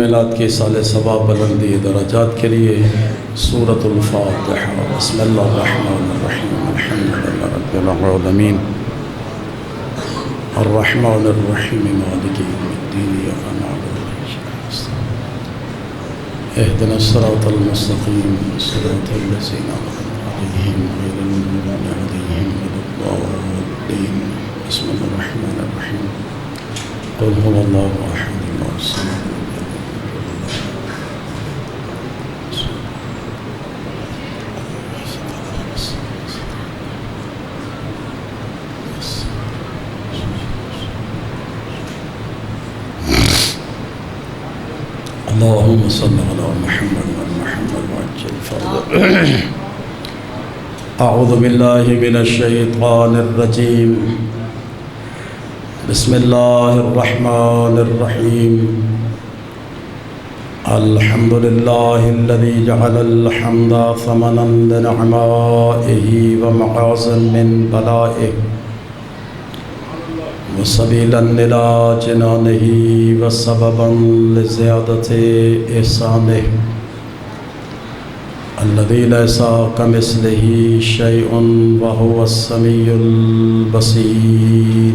میلاد کے سال ثواب بلندی درجات کے لیے سورۃ الفاتحہ۔ بسم اللہ الرحمن الرحیم، الحمد للہ رب العالمین، الرحمن الرحیم، مالک یوم الدین، ایاک نعبد و ایاک نستعین، اہدنا الصراط المستقیم، صراط الذین انعمت علیہم غیر المغضوب علیہم ولا الضالین۔ بسم اللہ الرحمن الرحیم، قل هو اللہ احد اللہ الصمد۔ اللهم صل على محمد وعلى محمد وعجل فرجه۔ اعوذ باللہ من الشیطان الرجیم، بسم اللہ الرحمن الرحیم۔ الحمد للہ الذی جعل الحمد ثمنا لنعمائه ومعاذا من بلائه وسبیلا إلی جنانه وسببا لزیادة احسانه الذي ليس كمثله شيء وهو السميع البصير۔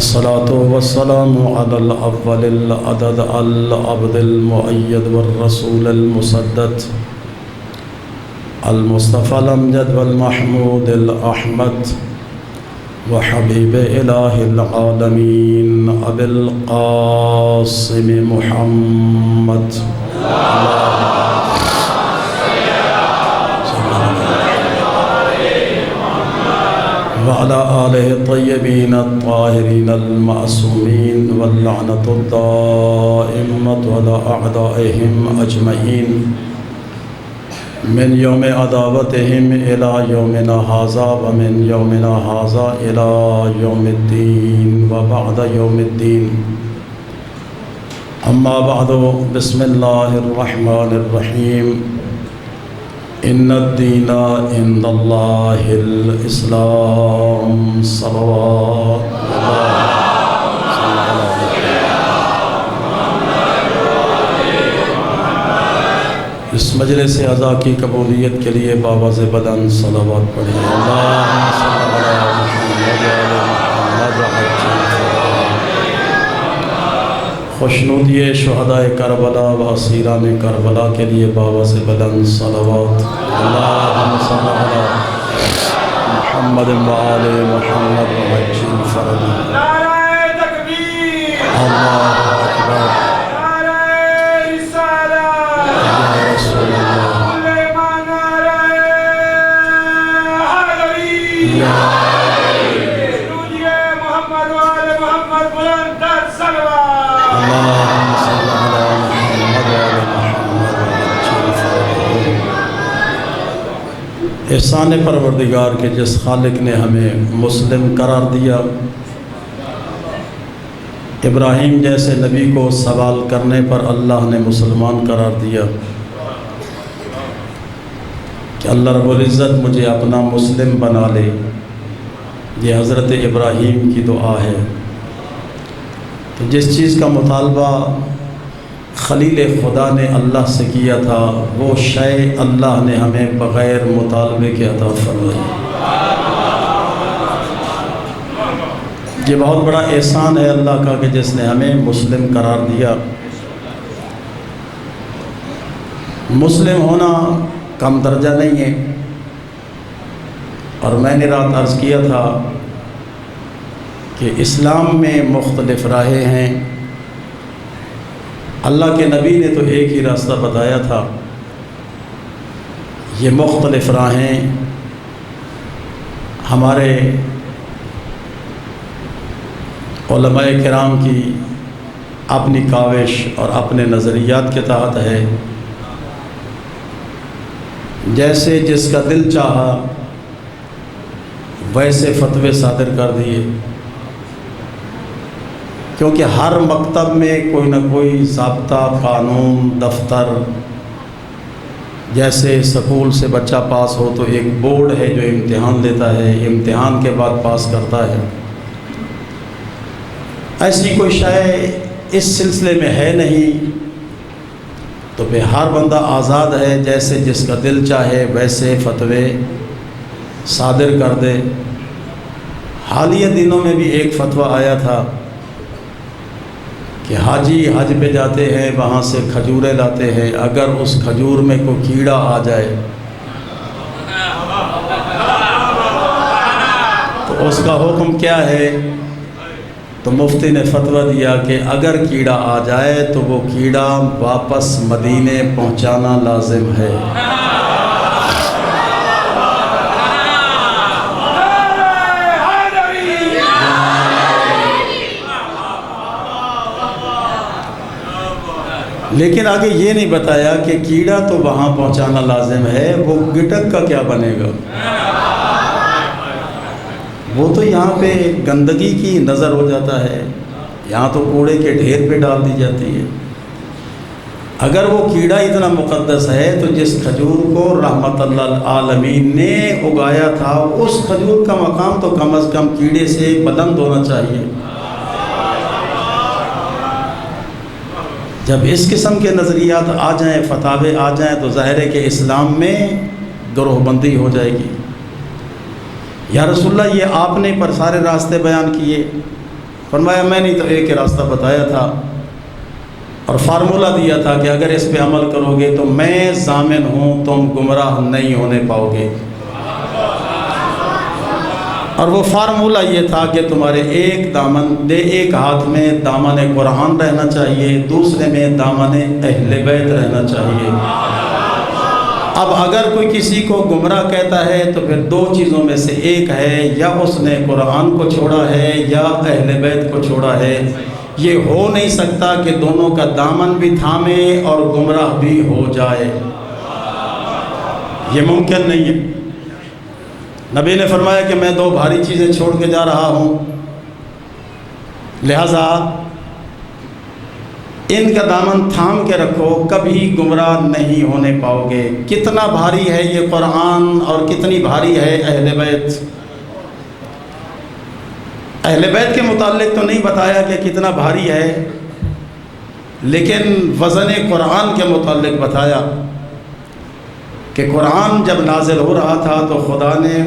الصلاة والسلام على الأول العدد العبد المؤيد والرسول المسدد المصطفى الأمجد والمحمود الأحمد وحبيب إله العالمين أبي القاسم محمد وعلى آله الطيبين الطاهرين المعصومين واللعنة الدائمة على أعدائهم أجمعين من يوم عداوتهم إلى يومنا هذا ومن يومنا هذا إلى يوم الدين وبعد يوم الدين، أما بعد، بسم الله الرحمن الرحيم۔ إن الدين عند الله الإسلام، صلوات الله۔ اس مجلس عزا کی قبولیت کے لیے باواز بلند صلوات پڑھیں۔ اللہم صلی علی محمد وعلی محمد وعجل فرجہ۔ خوشنودی شہداء کربلا و اسیران کربلا کے لیے باواز بلند صلوات۔ اللہم صلی علی محمد وعلی محمد وعجل فرجہ۔ اللہ اکبر۔ احسان پروردگار کے جس خالق نے ہمیں مسلم قرار دیا، ابراہیم جیسے نبی کو سوال کرنے پر اللہ نے مسلمان قرار دیا کہ اللہ رب العزت مجھے اپنا مسلم بنا لے، یہ حضرت ابراہیم کی دعا ہے۔ تو جس چیز کا مطالبہ خلیل خدا نے اللہ سے کیا تھا، وہ شے اللہ نے ہمیں بغیر مطالبے کے عطا فرمائی۔ یہ بہت بڑا احسان ہے اللہ کا کہ جس نے ہمیں مسلم قرار دیا۔ مسلم ہونا کم درجہ نہیں ہے، اور میں نے رات عرض کیا تھا کہ اسلام میں مختلف راہیں ہیں۔ اللہ کے نبی نے تو ایک ہی راستہ بتایا تھا، یہ مختلف راہیں ہمارے علماء کرام کی اپنی کاوش اور اپنے نظریات کے تحت ہے۔ جیسے جس کا دل چاہا ویسے فتوے صادر کر دیے، کیونکہ ہر مکتب میں کوئی نہ کوئی ضابطہ، قانون، دفتر، جیسے سکول سے بچہ پاس ہو تو ایک بورڈ ہے جو امتحان لیتا ہے، امتحان کے بعد پاس کرتا ہے، ایسی کوئی شے اس سلسلے میں ہے نہیں تو پھر ہر بندہ آزاد ہے، جیسے جس کا دل چاہے ویسے فتوے صادر کر دے۔ حالیہ دنوں میں بھی ایک فتویٰ آیا تھا کہ حاجی حج پہ جاتے ہیں، وہاں سے کھجوریں لاتے ہیں، اگر اس کھجور میں کوئی کیڑا آ جائے تو اس کا حکم کیا ہے؟ تو مفتی نے فتویٰ دیا کہ اگر کیڑا آ جائے تو وہ کیڑا واپس مدینے پہنچانا لازم ہے۔ لیکن آگے یہ نہیں بتایا کہ کیڑا تو وہاں پہنچانا لازم ہے، وہ گٹک کا کیا بنے گا؟ وہ تو یہاں پہ گندگی کی نظر ہو جاتا ہے، یہاں تو کوڑے کے ڈھیر پہ ڈال دی جاتی ہے۔ اگر وہ کیڑا اتنا مقدس ہے تو جس کھجور کو رحمت اللہ العالمین نے اگایا تھا اس کھجور کا مقام تو کم از کم کیڑے سے بلند ہونا چاہیے۔ جب اس قسم کے نظریات آ جائیں، فتاوے آ جائیں، تو ظاہر ہے کہ اسلام میں گروہ بندی ہو جائے گی۔ یا رسول اللہ یہ آپ نے پر سارے راستے بیان کیے؟ فرمایا میں نے تو ایک ہی راستہ بتایا تھا اور فارمولہ دیا تھا کہ اگر اس پہ عمل کرو گے تو میں ضامن ہوں تم گمراہ نہیں ہونے پاؤ گے۔ اور وہ فارمولہ یہ تھا کہ تمہارے ایک ہاتھ میں دامن قرآن رہنا چاہیے، دوسرے میں دامن اہل بیت رہنا چاہیے۔ اب اگر کوئی کسی کو گمراہ کہتا ہے تو پھر دو چیزوں میں سے ایک ہے، یا اس نے قرآن کو چھوڑا ہے یا اہل بیت کو چھوڑا ہے۔ یہ ہو نہیں سکتا کہ دونوں کا دامن بھی تھامے اور گمراہ بھی ہو جائے، یہ ممکن نہیں ہے۔ نبی نے فرمایا کہ میں دو بھاری چیزیں چھوڑ کے جا رہا ہوں، لہذا ان کا دامن تھام کے رکھو، کبھی گمراہ نہیں ہونے پاؤ گے۔ کتنا بھاری ہے یہ قرآن اور کتنی بھاری ہے اہل بیت؟ اہل بیت کے متعلق تو نہیں بتایا کہ کتنا بھاری ہے، لیکن وزن قرآن کے متعلق بتایا کہ قرآن جب نازل ہو رہا تھا تو خدا نے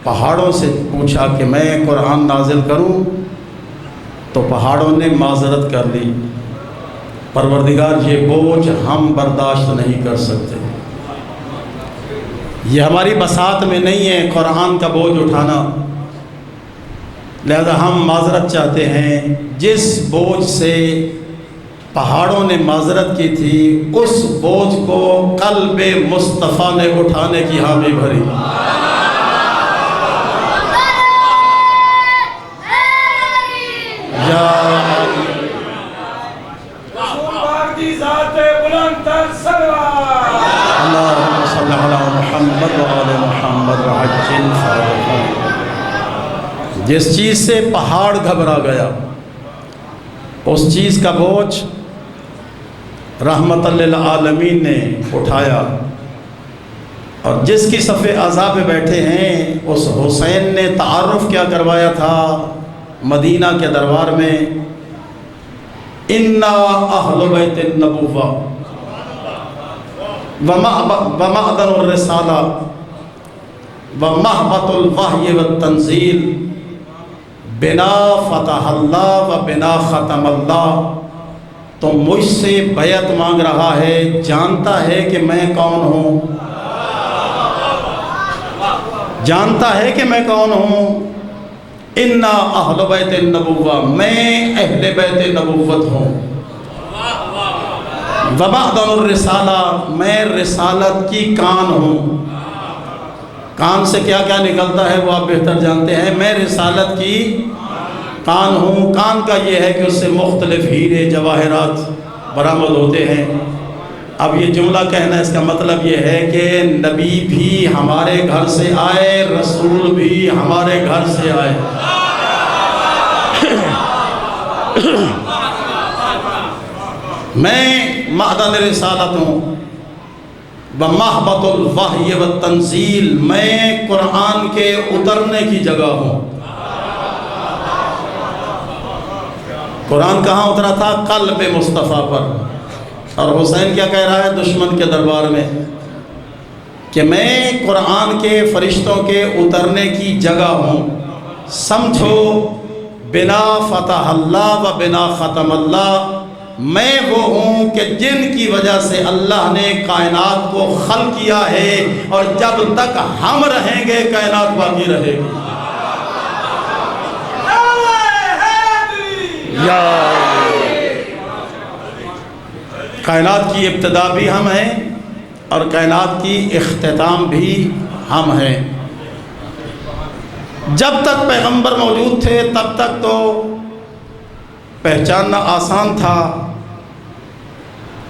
پہاڑوں سے پوچھا کہ میں قرآن نازل کروں، تو پہاڑوں نے معذرت کر لی، پروردگار یہ بوجھ ہم برداشت نہیں کر سکتے، یہ ہماری بساط میں نہیں ہے قرآن کا بوجھ اٹھانا، لہذا ہم معذرت چاہتے ہیں۔ جس بوجھ سے پہاڑوں نے معذرت کی تھی اس بوجھ کو قلب مصطفیٰ نے اٹھانے کی حامی بھری۔ یا اللہم صلی علی محمد وعلی محمد وعجل فرجہ۔ جس چیز سے پہاڑ گھبرا گیا اس چیز کا بوجھ رحمت للعالمین نے اٹھایا، اور جس کی صف اعضاء پہ بیٹھے ہیں اس حسین نے تعارف کیا کروایا تھا مدینہ کے دربار میں، انا اہل بیت النبوہ ومعدن الرسالہ ومحبت الوحی والتنزیل، بنا فتح اللہ و بنا ختم اللہ۔ تو مجھ سے بیعت مانگ رہا ہے، جانتا ہے کہ میں کون ہوں، جانتا ہے کہ میں کون ہوں۔ انا اہل بیت النبوہ، میں اہل بیت نبوت ہوں۔ ومعدن الرسالہ، میں رسالت کی کان ہوں۔ کان سے کیا کیا نکلتا ہے وہ آپ بہتر جانتے ہیں، میں رسالت کی کان ہوں۔ کان کا یہ ہے کہ اس سے مختلف ہیرے جواہرات برآمد ہوتے ہیں۔ اب یہ جملہ کہنا اس کا مطلب یہ ہے کہ نبی بھی ہمارے گھر سے آئے، رسول بھی ہمارے گھر سے آئے۔ میں معدن رسالت ہوں، بمحبت الوحی والتنزیل، میں قرآن کے اترنے کی جگہ ہوں۔ قرآن کہاں اترا تھا؟ قلب مصطفیٰ پر۔ اور حسین کیا کہہ رہا ہے دشمن کے دربار میں کہ میں قرآن کے فرشتوں کے اترنے کی جگہ ہوں، سمجھو بنا فتح اللہ و بنا ختم اللہ، میں وہ ہوں کہ جن کی وجہ سے اللہ نے کائنات کو خلق کیا ہے، اور جب تک ہم رہیں گے کائنات باقی رہے گی۔ کائنات کی ابتدا بھی ہم ہیں اور کائنات کی اختتام بھی ہم ہیں۔ جب تک پیغمبر موجود تھے تب تک تو پہچاننا آسان تھا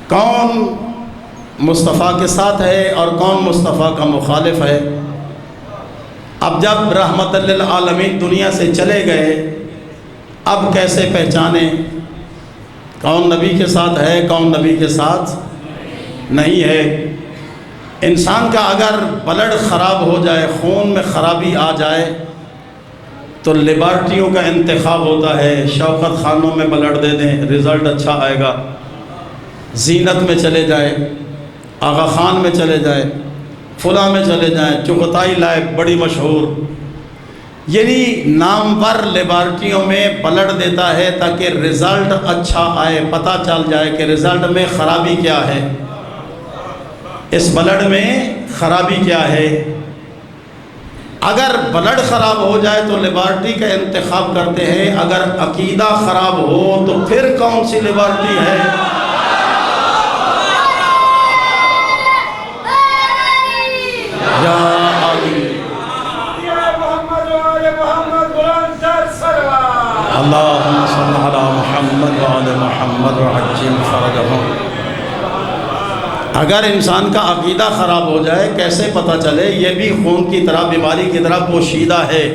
کون مصطفیٰ کے ساتھ ہے اور کون مصطفیٰ کا مخالف ہے۔ اب جب رحمت للعالمین دنیا سے چلے گئے، اب کیسے پہچانیں کون نبی کے ساتھ ہے کون نبی کے ساتھ نہیں ہے؟ انسان کا اگر بلڈ خراب ہو جائے، خون میں خرابی آ جائے، تو لیبارٹریوں کا انتخاب ہوتا ہے، شوکت خانوں میں بلڈ دے دیں رزلٹ اچھا آئے گا، زینت میں چلے جائے، آغا خان میں چلے جائے، فلاں میں چلے جائیں، چغتائی لائب بڑی مشہور، یعنی نامور لیبارٹریوں میں بلڈ دیتا ہے تاکہ رزلٹ اچھا آئے، پتہ چل جائے کہ رزلٹ میں خرابی کیا ہے، اس بلڈ میں خرابی کیا ہے۔ اگر بلڈ خراب ہو جائے تو لیبارٹری کا انتخاب کرتے ہیں، اگر عقیدہ خراب ہو تو پھر کون سی لیبارٹری ہے؟ اللہم صلی علی محمد وعلی محمد وعجل فرجہم۔ اگر انسان کا عقیدہ خراب ہو جائے کیسے پتہ چلے؟ یہ بھی خون کی طرح بیماری کی طرح پوشیدہ ہے،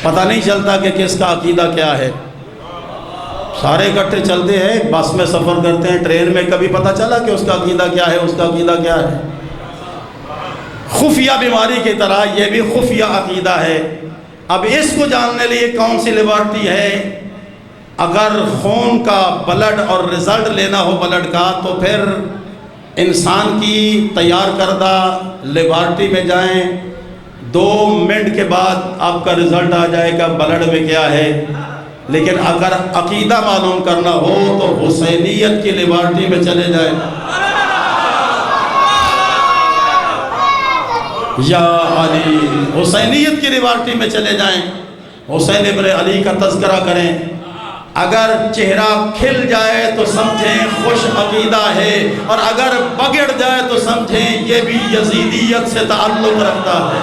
پتہ نہیں چلتا کہ کس کا عقیدہ کیا ہے۔ سارے اکٹھے چلتے ہیں، بس میں سفر کرتے ہیں، ٹرین میں، کبھی پتہ چلا کہ اس کا عقیدہ کیا ہے، اس کا عقیدہ کیا ہے؟ خفیہ بیماری کی طرح یہ بھی خفیہ عقیدہ ہے۔ اب اس کو جاننے لیے کون سی لیبارٹری ہے؟ اگر خون کا بلڈ اور رزلٹ لینا ہو بلڈ کا تو پھر انسان کی تیار کردہ لیبارٹری میں جائیں، 2 منٹ کے بعد آپ کا رزلٹ آ جائے گا بلڈ میں کیا ہے۔ لیکن اگر عقیدہ معلوم کرنا ہو تو حسینیت کی لیبارٹری میں چلے جائیں، یا علی، حسینیت کی لیبارٹری میں چلے جائیں، حسین ابن علی کا تذکرہ کریں۔ اگر چہرہ کھل جائے تو سمجھیں خوش عقیدہ ہے، اور اگر بگڑ جائے تو سمجھیں یہ بھی یزیدیت سے تعلق رکھتا ہے۔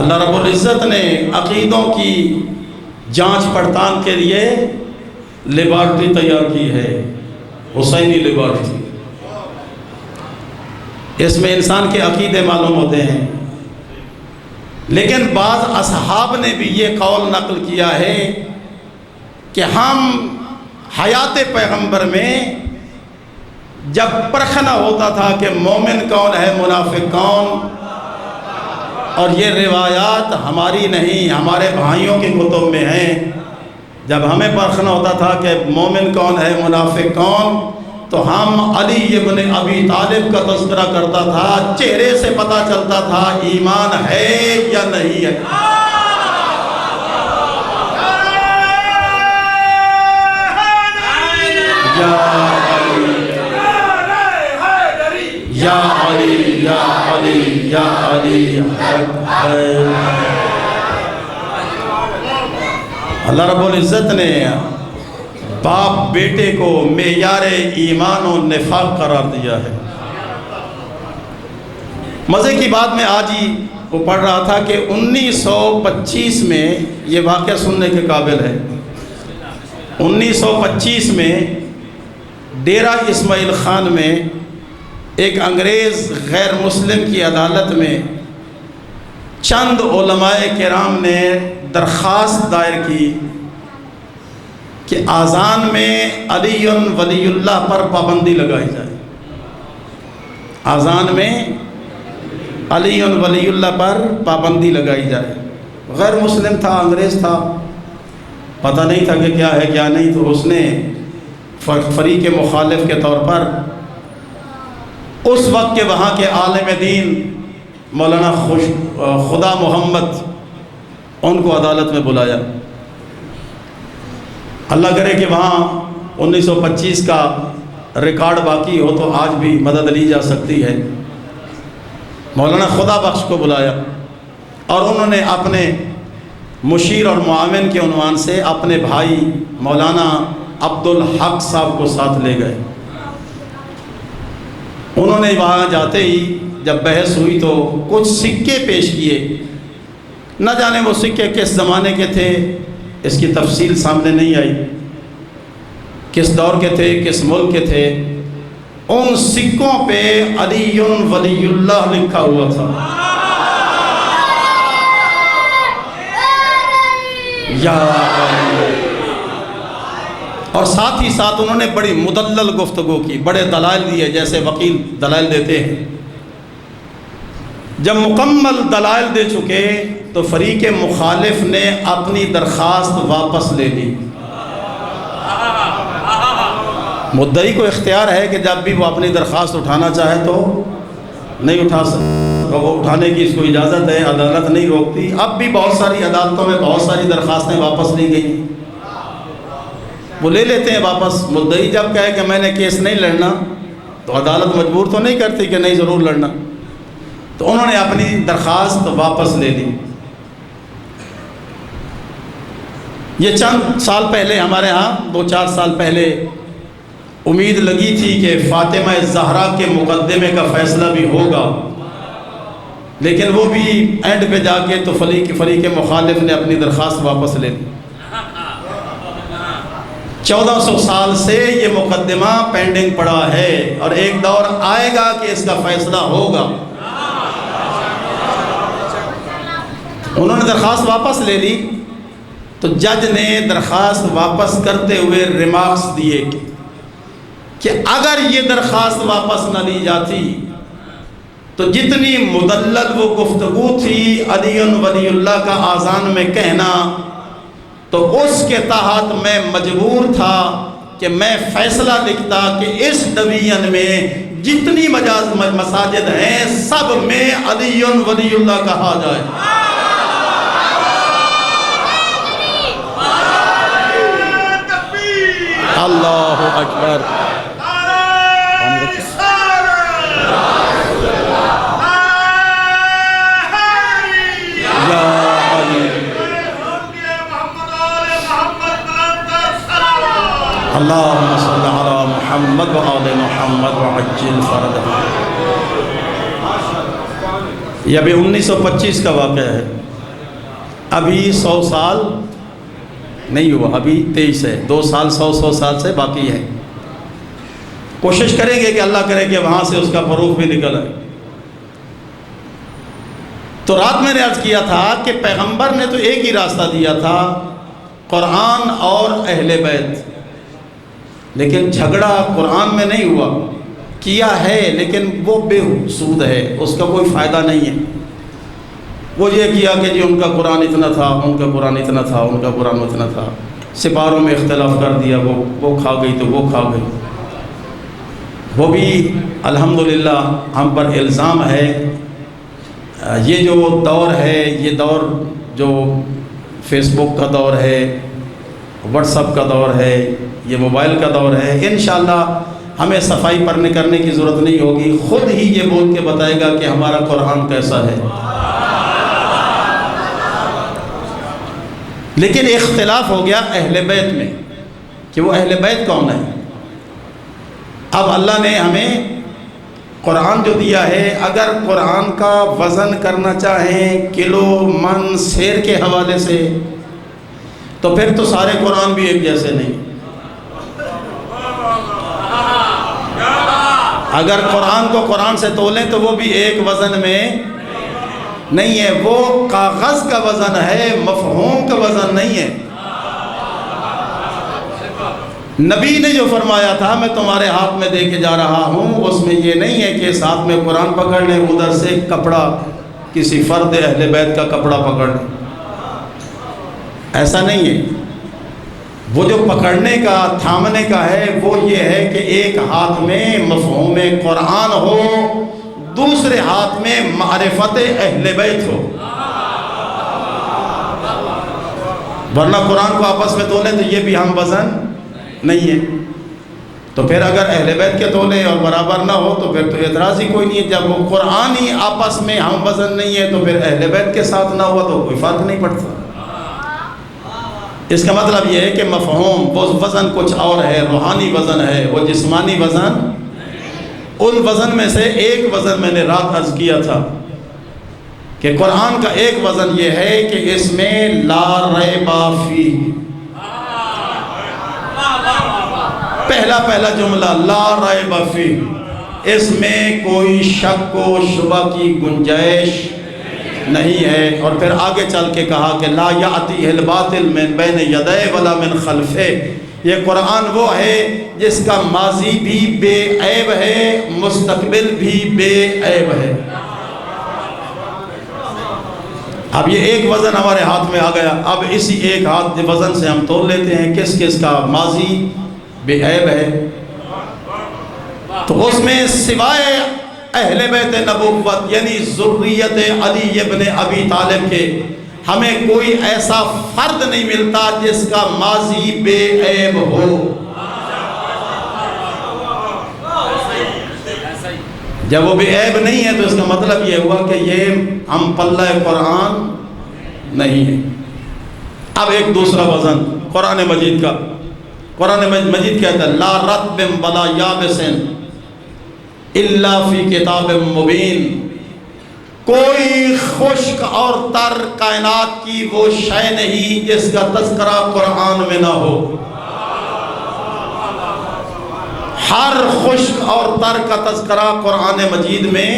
اللہ رب العزت نے عقیدوں کی جانچ پڑتال کے لیے لیبارٹری تیار کی ہے، حسینی لیبارٹری۔ اس میں انسان کے عقیدے معلوم ہوتے ہیں۔ لیکن بعض اصحاب نے بھی یہ قول نقل کیا ہے کہ ہم حیات پیغمبر میں جب پرکھنا ہوتا تھا کہ مومن کون ہے منافق کون، اور یہ روایات ہماری نہیں ہمارے بھائیوں کی کتب میں ہیں، جب ہمیں پرکھنا ہوتا تھا کہ مومن کون ہے منافق کون، تو ہم علی ابن ابی طالب کا تذکرہ کرتا تھا، چہرے سے پتہ چلتا تھا ایمان ہے یا نہیں ہے۔ یا علی یا علی یا علی اللہ رب العزت نے باپ بیٹے کو معیار ایمان و نفاق قرار دیا ہے۔ مزے کی بات میں آج ہی وہ پڑھ رہا تھا کہ 1925 میں یہ واقعہ سننے کے قابل ہے۔ 1925 میں ڈیرہ اسماعیل خان میں ایک انگریز غیر مسلم کی عدالت میں چند علماء کرام نے درخواست دائر کی کہ اذان میں علی ولی اللہ پر پابندی لگائی جائے، اذان میں علی ولی اللہ پر پابندی لگائی جائے۔ غیر مسلم تھا، انگریز تھا، پتہ نہیں تھا کہ کیا ہے کیا نہیں، تو اس نے فریق مخالف کے طور پر اس وقت کے وہاں کے عالم دین مولانا خدا محمد ان کو عدالت میں بلایا۔ اللہ کرے کہ وہاں 1925 کا ریکارڈ باقی ہو تو آج بھی مدد لی جا سکتی ہے۔ مولانا خدا بخش کو بلایا اور انہوں نے اپنے مشیر اور معاون کے عنوان سے اپنے بھائی مولانا عبدالحق صاحب کو ساتھ لے گئے۔ انہوں نے وہاں جاتے ہی جب بحث ہوئی تو کچھ سکے پیش کیے، نہ جانے وہ سکے کس زمانے کے تھے، اس کی تفصیل سامنے نہیں آئی، کس دور کے تھے، کس ملک کے تھے۔ ان سکوں پہ علی ولی اللہ لکھا ہوا تھا۔ یا اور ساتھ ہی ساتھ انہوں نے بڑی مدلل گفتگو کی، بڑے دلائل دیے جیسے وکیل دلائل دیتے ہیں۔ جب مکمل دلائل دے چکے تو فریق مخالف نے اپنی درخواست واپس لے لی۔ مدعی کو اختیار ہے کہ جب بھی وہ اپنی درخواست اٹھانا چاہے تو نہیں اٹھا سکتا، وہ اٹھانے کی اس کو اجازت ہے، عدالت نہیں روکتی۔ اب بھی بہت ساری عدالتوں میں بہت ساری درخواستیں واپس لی گئی، وہ لے لیتے ہیں واپس۔ مدعی جب کہے کہ میں نے کیس نہیں لڑنا تو عدالت مجبور تو نہیں کرتی کہ نہیں ضرور لڑنا، تو انہوں نے اپنی درخواست واپس لے لی۔ یہ چند سال پہلے ہمارے ہاں 2-4 سال پہلے امید لگی تھی کہ فاطمہ زہرا کے مقدمے کا فیصلہ بھی ہوگا، لیکن وہ بھی اینڈ پہ جا کے تو فریق مخالف نے اپنی درخواست واپس لے لی۔ 1400 سال سے یہ مقدمہ پینڈنگ پڑا ہے اور ایک دور آئے گا کہ اس کا فیصلہ ہوگا۔ انہوں نے درخواست واپس لے لی تو جج نے درخواست واپس کرتے ہوئے ریمارکس دیے کہ اگر یہ درخواست واپس نہ لی جاتی تو جتنی مدلل وہ گفتگو تھی علی ولی اللہ کا اذان میں کہنا، تو اس کے تحت میں مجبور تھا کہ میں فیصلہ لکھتا کہ اس ڈویژن میں جتنی مساجد ہیں سب میں علی ولی اللہ کہا جائے۔ اللہ اکبر۔ اللہم صلی علی محمد و آل محمد وعجل فرجہ۔ یہ ابھی 1925 کا واقعہ ہے، ابھی 100 سال نہیں ہوا، ابھی 23 ہے، 2 سال 100 سال سے باقی ہے۔ کوشش کریں گے کہ اللہ کرے کہ وہاں سے اس کا فروغ بھی نکل آئے۔ تو رات میں نے عرض کیا تھا کہ پیغمبر نے تو ایک ہی راستہ دیا تھا، قرآن اور اہل بیت، لیکن جھگڑا قرآن میں نہیں ہوا، کیا ہے لیکن وہ بے سود ہے، اس کا کوئی فائدہ نہیں ہے۔ وہ یہ کیا کہ جی ان کا قرآن اتنا تھا، ان کا قرآن اتنا تھا، ان کا قرآن اتنا تھا، سپاروں میں اختلاف کر دیا، وہ کھا گئی تو وہ کھا گئی۔ وہ بھی الحمدللہ ہم پر الزام ہے، یہ جو دور ہے، یہ دور جو فیس بک کا دور ہے، واٹس ایپ کا دور ہے، یہ موبائل کا دور ہے، انشاءاللہ ہمیں صفائی پر کرنے کی ضرورت نہیں ہوگی، خود ہی یہ بول کے بتائے گا کہ ہمارا قرآن کیسا ہے۔ لیکن اختلاف ہو گیا اہل بیت میں کہ وہ اہل بیت کون ہے۔ اب اللہ نے ہمیں قرآن جو دیا ہے، اگر قرآن کا وزن کرنا چاہیں کلو من سیر کے حوالے سے تو پھر تو سارے قرآن بھی ایک جیسے نہیں۔ اگر قرآن کو قرآن سے تولیں تو وہ بھی ایک وزن میں نہیں ہے، وہ کاغذ کا وزن ہے، مفہوم کا وزن نہیں ہے۔ نبی نے جو فرمایا تھا میں تمہارے ہاتھ میں دے کے جا رہا ہوں، اس میں یہ نہیں ہے کہ ساتھ میں قرآن پکڑ لیں، ادھر سے کپڑا کسی فرد اہل بیت کا کپڑا پکڑ لیں، ایسا نہیں ہے۔ وہ جو پکڑنے کا تھامنے کا ہے وہ یہ ہے کہ ایک ہاتھ میں مفہوم قرآن ہو، دوسرے ہاتھ میں معرفت اہل بیت ہو، ورنہ قرآن کو آپس میں تولیں تو یہ بھی ہم وزن نہیں ہے۔ تو پھر اگر اہل بیت کے تولے اور برابر نہ ہو تو پھر تو اعتراض ہی کوئی نہیں ہے۔ جب وہ قرآن ہی آپس میں ہم وزن نہیں ہے تو پھر اہل بیت کے ساتھ نہ ہوا تو کوئی فرق نہیں پڑتا۔ اس کا مطلب یہ ہے کہ مفہوم وہ وزن کچھ اور ہے، روحانی وزن ہے، وہ جسمانی وزن۔ ان وزن میں سے ایک وزن میں نے رات عرض کیا تھا کہ قرآن کا ایک وزن یہ ہے کہ اس میں لا ریب فیہ، پہلا جملہ لا ریب فیہ، اس میں کوئی شک و شبہ کی گنجائش نہیں ہے۔ اور پھر آگے چل کے کہا کہ لا یأتیہ الباطل من بین یدیہ ولا من خلفہ، یہ قرآن وہ ہے جس کا ماضی بھی بے عیب ہے، مستقبل بھی بے عیب ہے۔ اب یہ ایک وزن ہمارے ہاتھ میں آ گیا، اب اسی ایک ہاتھ وزن سے ہم تول لیتے ہیں کس کس کا ماضی بے عیب ہے۔ تو اس میں سوائے اہل بیت نبوت یعنی ذریت علی ابن ابی طالب کے ہمیں کوئی ایسا فرد نہیں ملتا جس کا ماضی بے عیب ہو۔ جب وہ بے عیب نہیں ہے تو اس کا مطلب یہ ہوا کہ یہ ہم پلہ قرآن نہیں ہے۔ اب ایک دوسرا وزن قرآن مجید کا، قرآن مجید کہتا ہے لا رطب ولا یابس الا فی کتاب مبین، کوئی خشک اور تر کائنات کی وہ شے نہیں جس کا تذکرہ قرآن میں نہ ہو۔ ہر خشک اور تر کا تذکرہ قرآن مجید میں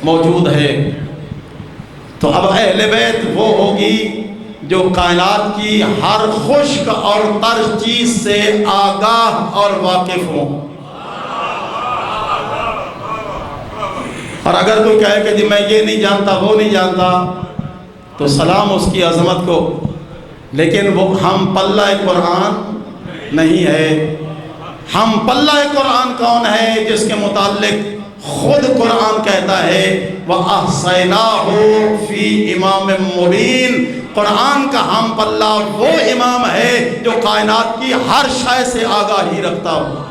موجود ہے۔ تو اب اہل بیت وہ ہوگی جو کائنات کی ہر خشک اور تر چیز سے آگاہ اور واقف ہوں۔ اور اگر کوئی کہے کہ جی میں یہ نہیں جانتا وہ نہیں جانتا تو سلام اس کی عظمت کو، لیکن وہ ہم پلہ قرآن نہیں ہے۔ ہم پلہ قرآن کون ہے؟ جس کے متعلق خود قرآن کہتا ہے وَأَحْصَيْنَاهُ فِي إِمَامٍ مُبِينٍ، قرآن کا ہم پلہ وہ امام ہے جو کائنات کی ہر شے سے آگاہی رکھتا ہو۔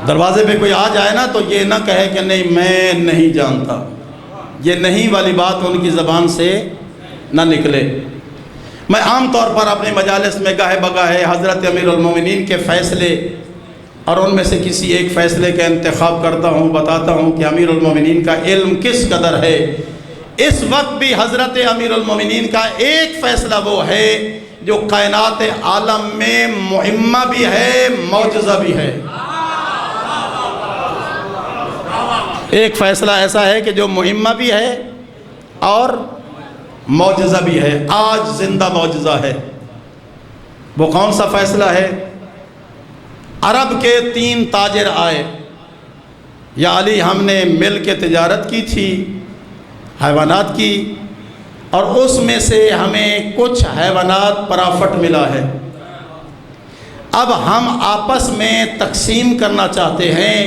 دروازے پہ کوئی آ جائے نا تو یہ نہ کہے کہ نہیں میں نہیں جانتا، یہ نہیں والی بات ان کی زبان سے نہ نکلے۔ میں عام طور پر اپنے مجالس میں گاہے بگاہے حضرت امیر المومنین کے فیصلے اور ان میں سے کسی ایک فیصلے کا انتخاب کرتا ہوں، بتاتا ہوں کہ امیر المومنین کا علم کس قدر ہے۔ اس وقت بھی حضرت امیر المومنین کا ایک فیصلہ وہ ہے جو کائنات عالم میں مہمہ بھی ہے، معجزہ بھی ہے۔ ایک فیصلہ ایسا ہے کہ جو مہمہ بھی ہے اور معجزہ بھی ہے، آج زندہ معجزہ ہے۔ وہ کون سا فیصلہ ہے؟ عرب کے 3 تاجر آئے، یا علی ہم نے مل کے تجارت کی تھی حیوانات کی، اور اس میں سے ہمیں کچھ حیوانات پرافٹ ملا ہے، اب ہم آپس میں تقسیم کرنا چاہتے ہیں،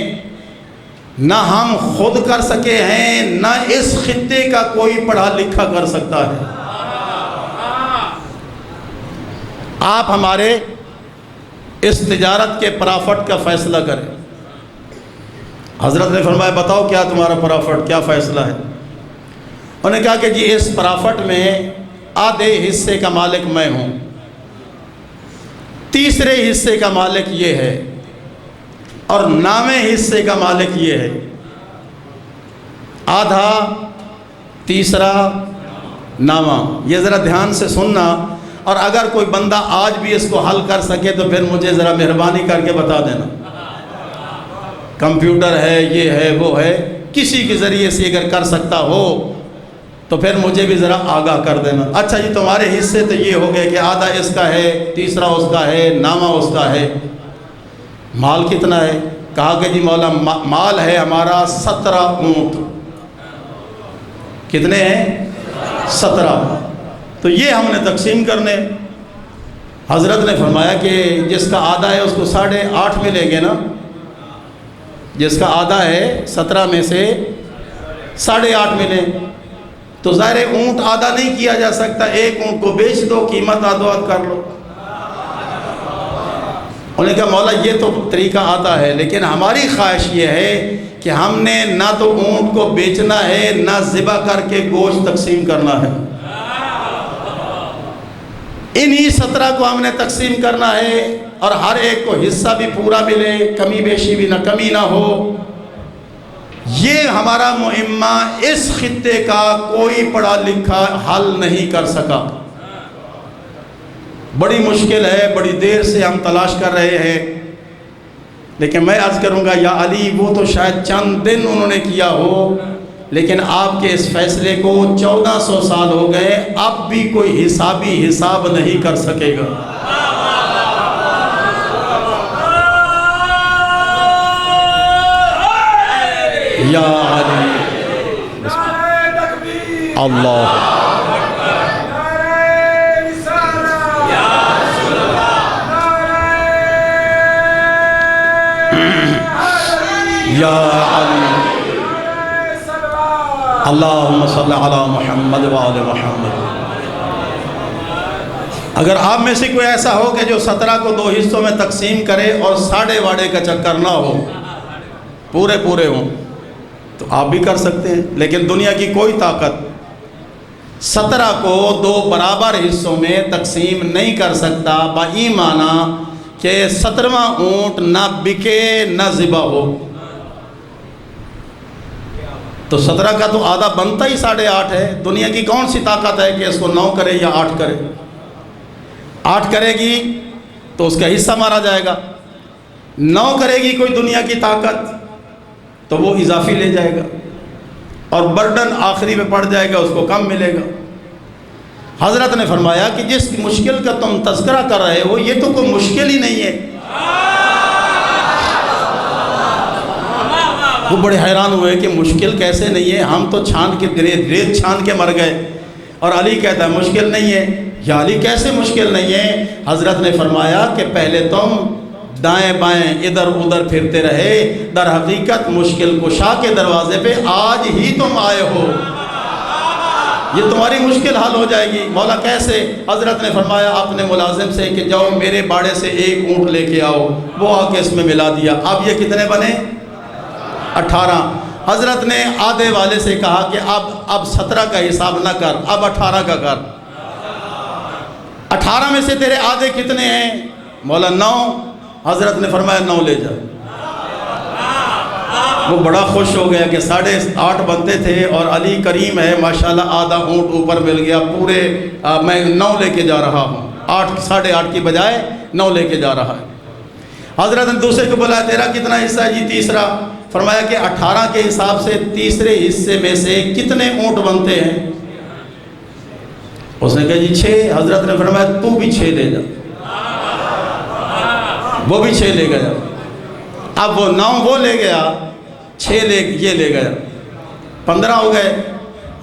نہ ہم خود کر سکے ہیں نہ اس خطے کا کوئی پڑھا لکھا کر سکتا ہے، آپ ہمارے اس تجارت کے پرافٹ کا فیصلہ کریں۔ حضرت نے فرمایا بتاؤ کیا تمہارا پرافٹ، کیا فیصلہ ہے؟ انہوں نے کہا کہ جی اس پرافٹ میں آدھے حصے کا مالک میں ہوں، تیسرے حصے کا مالک یہ ہے، اور نامے حصے کا مالک یہ ہے۔ آدھا، تیسرا، نامہ۔ یہ ذرا دھیان سے سننا، اور اگر کوئی بندہ آج بھی اس کو حل کر سکے تو پھر مجھے ذرا مہربانی کر کے بتا دینا۔ کمپیوٹر ہے، یہ ہے، وہ ہے، کسی کے ذریعے سے اگر کر سکتا ہو تو پھر مجھے بھی ذرا آگاہ کر دینا۔ اچھا جی تمہارے حصے تو یہ ہو گئے کہ آدھا اس کا ہے، تیسرا اس کا ہے، نامہ اس کا ہے۔ مال کتنا ہے؟ کہا کہ جی مولا مال ہے ہمارا 17 اونٹ۔ کتنے ہیں؟ 17۔ تو یہ ہم نے تقسیم کرنے۔ حضرت نے فرمایا کہ جس کا آدھا ہے اس کو 8.5 ملیں گے نا، جس کا آدھا ہے 17 میں سے 8.5 ملیں۔ تو ظاہر اونٹ آدھا نہیں کیا جا سکتا، ایک اونٹ کو بیچ دو، قیمت آدھو آدھ کر لو۔ انہوں نے کہا مولا یہ تو طریقہ آتا ہے، لیکن ہماری خواہش یہ ہے کہ ہم نے نہ تو اونٹ کو بیچنا ہے، نہ ذبح کر کے گوشت تقسیم کرنا ہے، انہی 17 کو ہم نے تقسیم کرنا ہے، اور ہر ایک کو حصہ بھی پورا ملے، کمی بیشی بھی نہ کمی نہ ہو۔ یہ ہمارا مہمہ اس خطے کا کوئی پڑھا لکھا حل نہیں کر سکا، بڑی مشکل ہے، بڑی دیر سے ہم تلاش کر رہے ہیں۔ لیکن میں عرض کروں گا یا علی وہ تو شاید چند دن انہوں نے کیا ہو، لیکن آپ کے اس فیصلے کو 1400 سال ہو گئے، اب بھی کوئی حسابی حساب نہیں کر سکے گا۔ یا علی اللہ یا علی اللہم صلی علی محمد وآل محمد۔ اگر آپ میں سے کوئی ایسا ہو کہ جو 17 کو 2 حصوں میں تقسیم کرے اور ساڑھے واڑے کا چکر نہ ہو، پورے پورے ہوں، تو آپ بھی کر سکتے ہیں۔ لیکن دنیا کی کوئی طاقت 17 کو 2 برابر حصوں میں تقسیم نہیں کر سکتا، بہی معنی کہ 17واں اونٹ نہ بکے نہ ذبح ہو۔ تو 17 کا تو آدھا بنتا ہی 8.5 ہے۔ دنیا کی کون سی طاقت ہے کہ اس کو 9 کرے یا 8 کرے؟ 8 کرے گی تو اس کا حصہ مارا جائے گا، 9 کرے گی کوئی دنیا کی طاقت تو وہ اضافی لے جائے گا، اور برڈن آخری میں پڑ جائے گا، اس کو کم ملے گا۔ حضرت نے فرمایا کہ جس مشکل کا تم تذکرہ کر رہے ہو یہ تو کوئی مشکل ہی نہیں ہے۔ وہ بڑے حیران ہوئے کہ مشکل کیسے نہیں ہے، ہم تو چھان کے ریت چھان کے مر گئے، اور علی کہتا ہے مشکل نہیں ہے۔ یا علی کیسے مشکل نہیں ہے؟ حضرت نے فرمایا کہ پہلے تم دائیں بائیں ادھر ادھر پھرتے رہے، در حقیقت مشکل کشا کے دروازے پہ آج ہی تم آئے ہو، یہ تمہاری مشکل حل ہو جائے گی۔ مولا کیسے؟ حضرت نے فرمایا اپنے ملازم سے کہ جاؤ میرے باڑے سے 1 اونٹ لے کے آؤ، وہ آ کے اس میں ملا دیا۔ اب یہ کتنے بنے؟ 18۔ حضرت نے آدھے والے سے کہا کہ اب 17 کا حساب نہ کر، اب 18 کا کر۔ 18 میں سے تیرے آدھے کتنے ہیں؟ مولا 9۔ حضرت نے فرمایا 9 لے جا۔ وہ بڑا خوش ہو گیا کہ 8.5 بنتے تھے اور علی کریم ہے ماشاءاللہ، آدھا اونٹ اوپر مل گیا، پورے میں 9 لے کے جا رہا ہوں، 8.5 کی بجائے 9 لے کے جا رہا ہے۔ حضرت نے دوسرے کو بولا تیرا کتنا حصہ ہے؟ جی تیسرا۔ فرمایا کہ 18 کے حساب سے تیسرے حصے میں سے کتنے اونٹ بنتے ہیں؟ اس نے کہا جی 6۔ حضرت نے فرمایا تو بھی 6 لے جا۔ وہ بھی 6 لے گیا۔ اب وہ 9 وہ لے گیا، 6 یہ لے گیا، 15 ہو گئے۔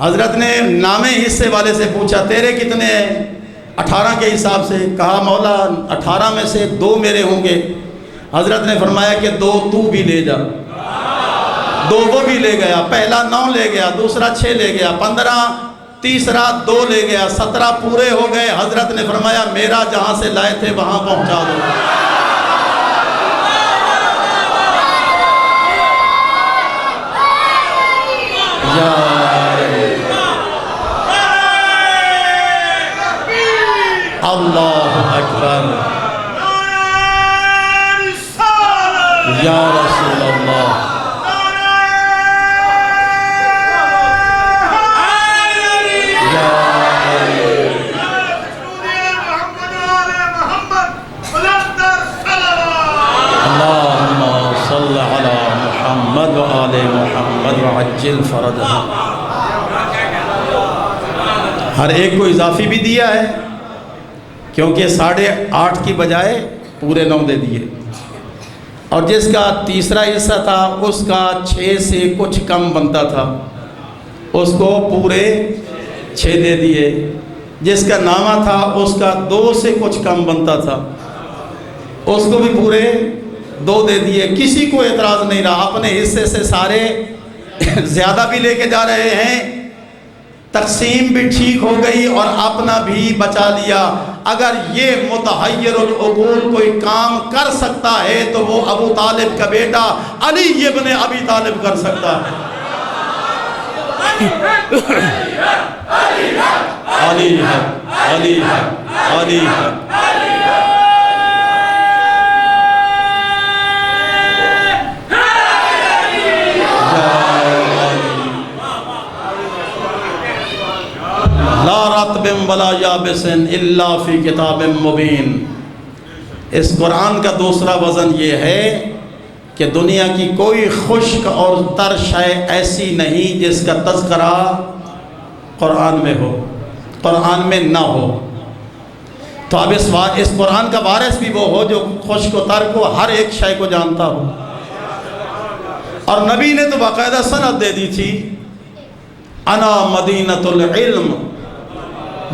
حضرت نے نامے حصے والے سے پوچھا تیرے کتنے ہیں؟ 18 کے حساب سے۔ کہا مولا 18 میں سے 2 میرے ہوں گے۔ حضرت نے فرمایا کہ 2 تو بھی لے جا۔ 2 وہ بھی لے گیا، پہلا 9 لے گیا، دوسرا 6 لے گیا، 15، تیسرا 2 لے گیا، 17 پورے ہو گئے۔ حضرت نے فرمایا میرا جہاں سے لائے تھے وہاں پہنچا دو۔ اللہ اکبر، یا رسول اللہ، اللہم صل علی محمد وآل محمد وعلی فرجهم۔ ہر ایک کو اضافی بھی دیا ہے کیونکہ 8.5 کی بجائے پورے 9 دے دیے، اور جس کا تیسرا حصہ تھا اس کا 6 سے کچھ کم بنتا تھا، اس کو پورے 6 دے دیے۔ جس کا نامہ تھا اس کا 2 سے کچھ کم بنتا تھا، اس کو بھی پورے 2 دے دیے۔ کسی کو اعتراض نہیں رہا، اپنے حصے سے سارے زیادہ بھی لے کے جا رہے ہیں، تقسیم بھی ٹھیک ہو گئی اور اپنا بھی بچا لیا۔ اگر یہ متحیر العقول کوئی کام کر سکتا ہے تو وہ ابو طالب کا بیٹا علی ابن ابی طالب کر سکتا ہے۔ علی ہے، علی ہے، علی ہے۔ لا رطب ولا یابس الا فی کتاب مبین۔ اس قرآن کا دوسرا وزن یہ ہے کہ دنیا کی کوئی خشک اور تر شے ایسی نہیں جس کا تذکرہ قرآن میں ہو، قرآن میں نہ ہو۔ تو اب اس قرآن کا وارث بھی وہ ہو جو خشک و تر کو ہر ایک شے کو جانتا ہو۔ اور نبی نے تو باقاعدہ سند دے دی تھی، انا مدینۃ العلم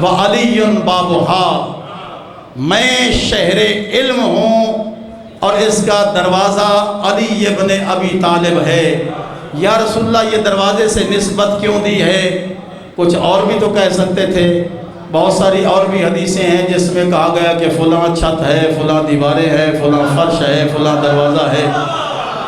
وعلی بابہا، میں شہر علم ہوں اور اس کا دروازہ علی ابن ابی طالب ہے۔ یا رسول اللہ یہ دروازے سے نسبت کیوں دی ہے؟ کچھ اور بھی تو کہہ سکتے تھے، بہت ساری اور بھی حدیثیں ہیں جس میں کہا گیا کہ فلاں چھت ہے، فلاں دیواریں ہیں، فلاں فرش ہے، فلاں دروازہ ہے،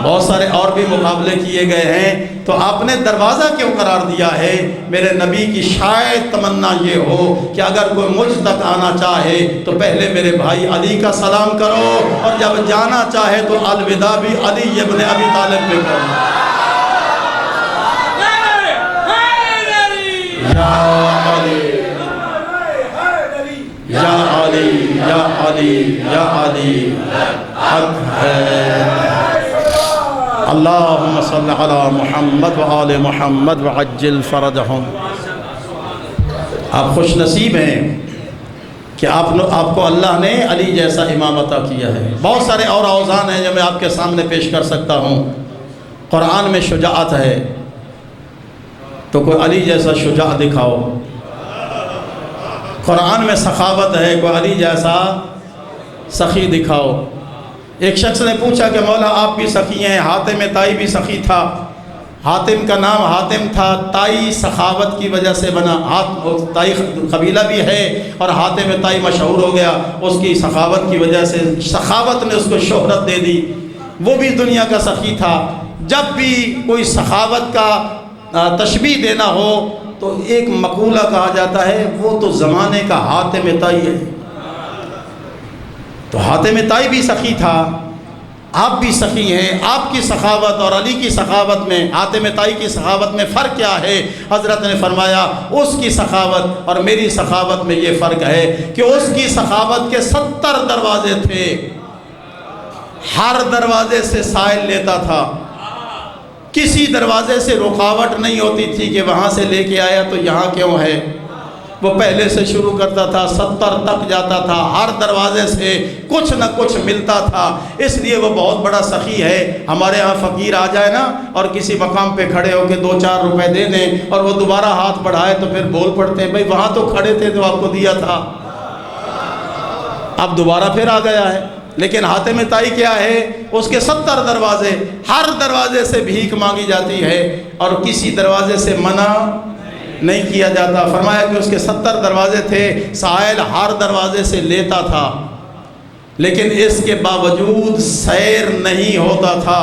بہت سارے اور بھی مقابلے کیے گئے ہیں۔ تو آپ نے دروازہ کیوں قرار دیا ہے؟ میرے نبی کی شاید تمنا یہ ہو کہ اگر کوئی مجھ تک آنا چاہے تو پہلے میرے بھائی علی کا سلام کرو، اور جب جانا چاہے تو الوداع بھی علی ابن ابی طالب پہ کرو۔ یا علی یا علی یا علی یا علی حق ہے۔ اللہم صلی علی محمد وآل محمد وعجل فرجہم۔ آپ خوش نصیب ہیں کہ آپ کو اللہ نے علی جیسا امام عطا کیا ہے۔ بہت سارے اور اوزان ہیں جو میں آپ کے سامنے پیش کر سکتا ہوں۔ قرآن میں شجاعت ہے تو کوئی علی جیسا شجاع دکھاؤ۔ قرآن میں سخاوت ہے، کوئی علی جیسا سخی دکھاؤ۔ ایک شخص نے پوچھا کہ مولا آپ بھی سخی ہیں، حاتم طائی بھی سخی تھا، حاتم کا نام حاتم تھا، طائی سخاوت کی وجہ سے بنا، طائی قبیلہ بھی ہے اور حاتم طائی مشہور ہو گیا اس کی سخاوت کی وجہ سے، سخاوت نے اس کو شہرت دے دی، وہ بھی دنیا کا سخی تھا۔ جب بھی کوئی سخاوت کا تشبیہ دینا ہو تو ایک مقولہ کہا جاتا ہے وہ تو زمانے کا حاتم طائی ہے۔ تو حاتم طائی بھی سخی تھا، آپ بھی سخی ہیں۔ آپ کی سخاوت اور علی کی سخاوت میں، حاتم طائی کی سخاوت میں فرق کیا ہے؟ حضرت نے فرمایا اس کی سخاوت اور میری سخاوت میں یہ فرق ہے کہ اس کی سخاوت کے 70 دروازے تھے، ہر دروازے سے سائل لیتا تھا، کسی دروازے سے رکاوٹ نہیں ہوتی تھی کہ وہاں سے لے کے آیا تو یہاں کیوں ہے، وہ پہلے سے شروع کرتا تھا، 70 تک جاتا تھا، ہر دروازے سے کچھ نہ کچھ ملتا تھا، اس لیے وہ بہت بڑا سخی ہے۔ ہمارے ہاں فقیر آ جائے نا اور کسی مقام پہ کھڑے ہو کے 2-4 روپے دے دیں اور وہ دوبارہ ہاتھ بڑھائے تو پھر بول پڑتے ہیں بھائی وہاں تو کھڑے تھے تو آپ کو دیا تھا، اب دوبارہ پھر آ گیا ہے۔ لیکن حاتم طائی کیا ہے؟ اس کے 70 دروازے، ہر دروازے سے بھیک مانگی جاتی ہے اور کسی دروازے سے منع نہیں کیا جاتا۔ فرمایا کہ اس کے 70 دروازے تھے، سائل ہر دروازے سے لیتا تھا، لیکن اس کے باوجود سیر نہیں ہوتا تھا۔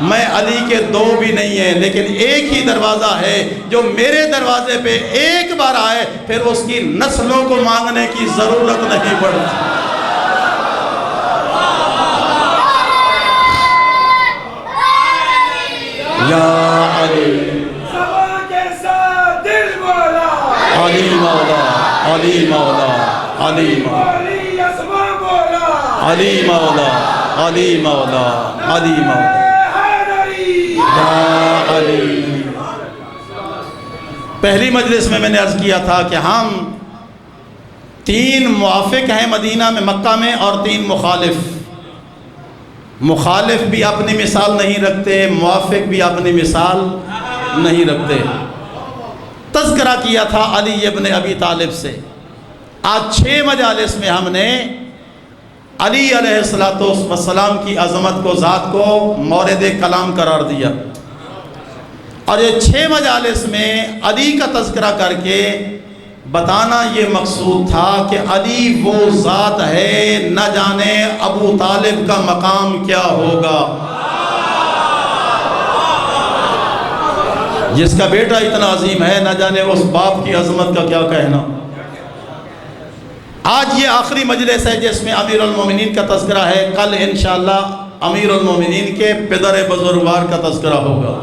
میں علی کے 2 بھی نہیں ہیں لیکن ایک ہی دروازہ ہے جو میرے دروازے پہ ایک بار آئے پھر اس کی نسلوں کو مانگنے کی ضرورت نہیں پڑتی۔ یا علی علی مولا علی مولا علی مولا علی مولا علی مولا علی مولا یا علی پہلی مجلس میں نے عرض کیا تھا کہ ہم 3 موافق ہیں مدینہ میں، مکہ میں، اور 3 مخالف۔ مخالف بھی اپنی مثال نہیں رکھتے، موافق بھی اپنی مثال نہیں رکھتے۔ تذکرہ کیا تھا علی ابن ابی طالب سے۔ آج 6 مجالس میں ہم نے علی علیہ السلام کی عظمت کو، ذات کو مورد کلام قرار دیا، اور یہ 6 مجالس میں علی کا تذکرہ کر کے بتانا یہ مقصود تھا کہ علی وہ ذات ہے، نہ جانے ابو طالب کا مقام کیا ہوگا، جس کا بیٹا اتنا عظیم ہے، نہ جانے اس باپ کی عظمت کا کیا کہنا۔ آج یہ آخری مجلس ہے جس میں امیر المومنین کا تذکرہ ہے، کل انشاءاللہ امیر المومنین کے پدر بزرگوار کا تذکرہ ہوگا۔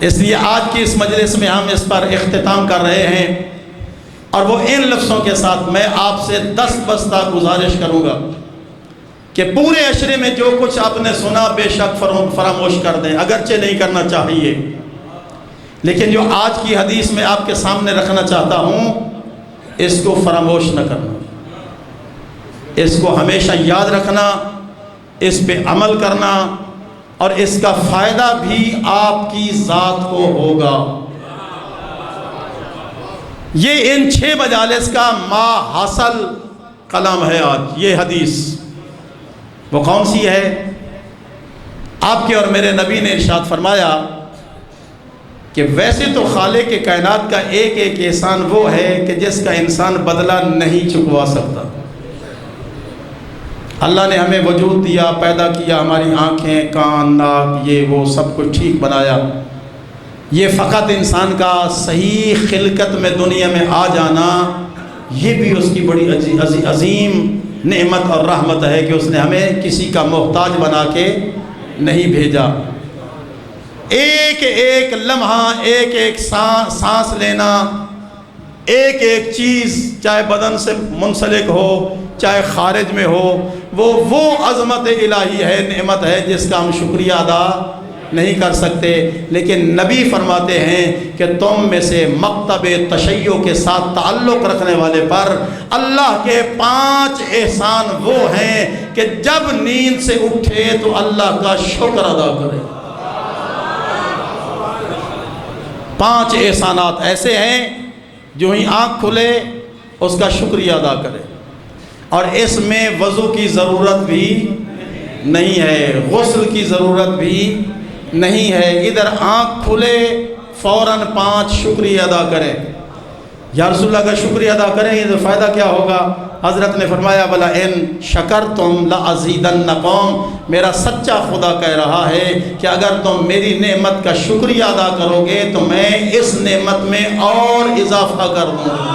اس لیے آج کی اس مجلس میں ہم اس پر اختتام کر رہے ہیں، اور وہ ان لفظوں کے ساتھ میں آپ سے دستبستہ گزارش کروں گا کہ پورے عشرے میں جو کچھ آپ نے سنا بے شک فراموش کر دیں، اگرچہ نہیں کرنا چاہیے، لیکن جو آج کی حدیث میں آپ کے سامنے رکھنا چاہتا ہوں اس کو فراموش نہ کرنا، اس کو ہمیشہ یاد رکھنا، اس پہ عمل کرنا، اور اس کا فائدہ بھی آپ کی ذات کو ہوگا۔ یہ ان 6 مجالس کا ما حاصل کلام ہے آج یہ حدیث۔ وہ کون سی ہے؟ آپ کے اور میرے نبی نے ارشاد فرمایا کہ ویسے تو خالق کے کائنات کا ایک ایک احسان وہ ہے کہ جس کا انسان بدلہ نہیں چکوا سکتا۔ اللہ نے ہمیں وجود دیا، پیدا کیا، ہماری آنکھیں، کان، ناک، یہ وہ سب کچھ ٹھیک بنایا۔ یہ فقط انسان کا صحیح خلقت میں دنیا میں آ جانا، یہ بھی اس کی بڑی عظیم نعمت اور رحمت ہے کہ اس نے ہمیں کسی کا محتاج بنا کے نہیں بھیجا۔ ایک ایک لمحہ، ایک ایک سانس لینا، ایک ایک چیز چاہے بدن سے منسلک ہو چاہے خارج میں ہو، وہ عظمت الہی ہے، نعمت ہے جس کا ہم شکریہ ادا نہیں کر سکتے۔ لیکن نبی فرماتے ہیں کہ تم میں سے مکتب تشیع کے ساتھ تعلق رکھنے والے پر اللہ کے 5 احسان وہ ہیں کہ جب نیند سے اٹھے تو اللہ کا شکر ادا کرے۔ 5 احسانات ایسے ہیں جو ہی آنکھ کھلے اس کا شکریہ ادا کرے، اور اس میں وضو کی ضرورت بھی نہیں ہے، غسل کی ضرورت بھی نہیں ہے، ادھر آنکھ کھلے فوراً 5 شکریہ ادا کرے۔ یا رسول اللہ کا شکریہ ادا کریں گے تو فائدہ کیا ہوگا؟ حضرت نے فرمایا وَلَئِن شَكَرْتُمْ لَأَزِيدَنَّكُمْ، میرا سچا خدا کہہ رہا ہے کہ اگر تم میری نعمت کا شکریہ ادا کرو گے تو میں اس نعمت میں اور اضافہ کر دوں گا۔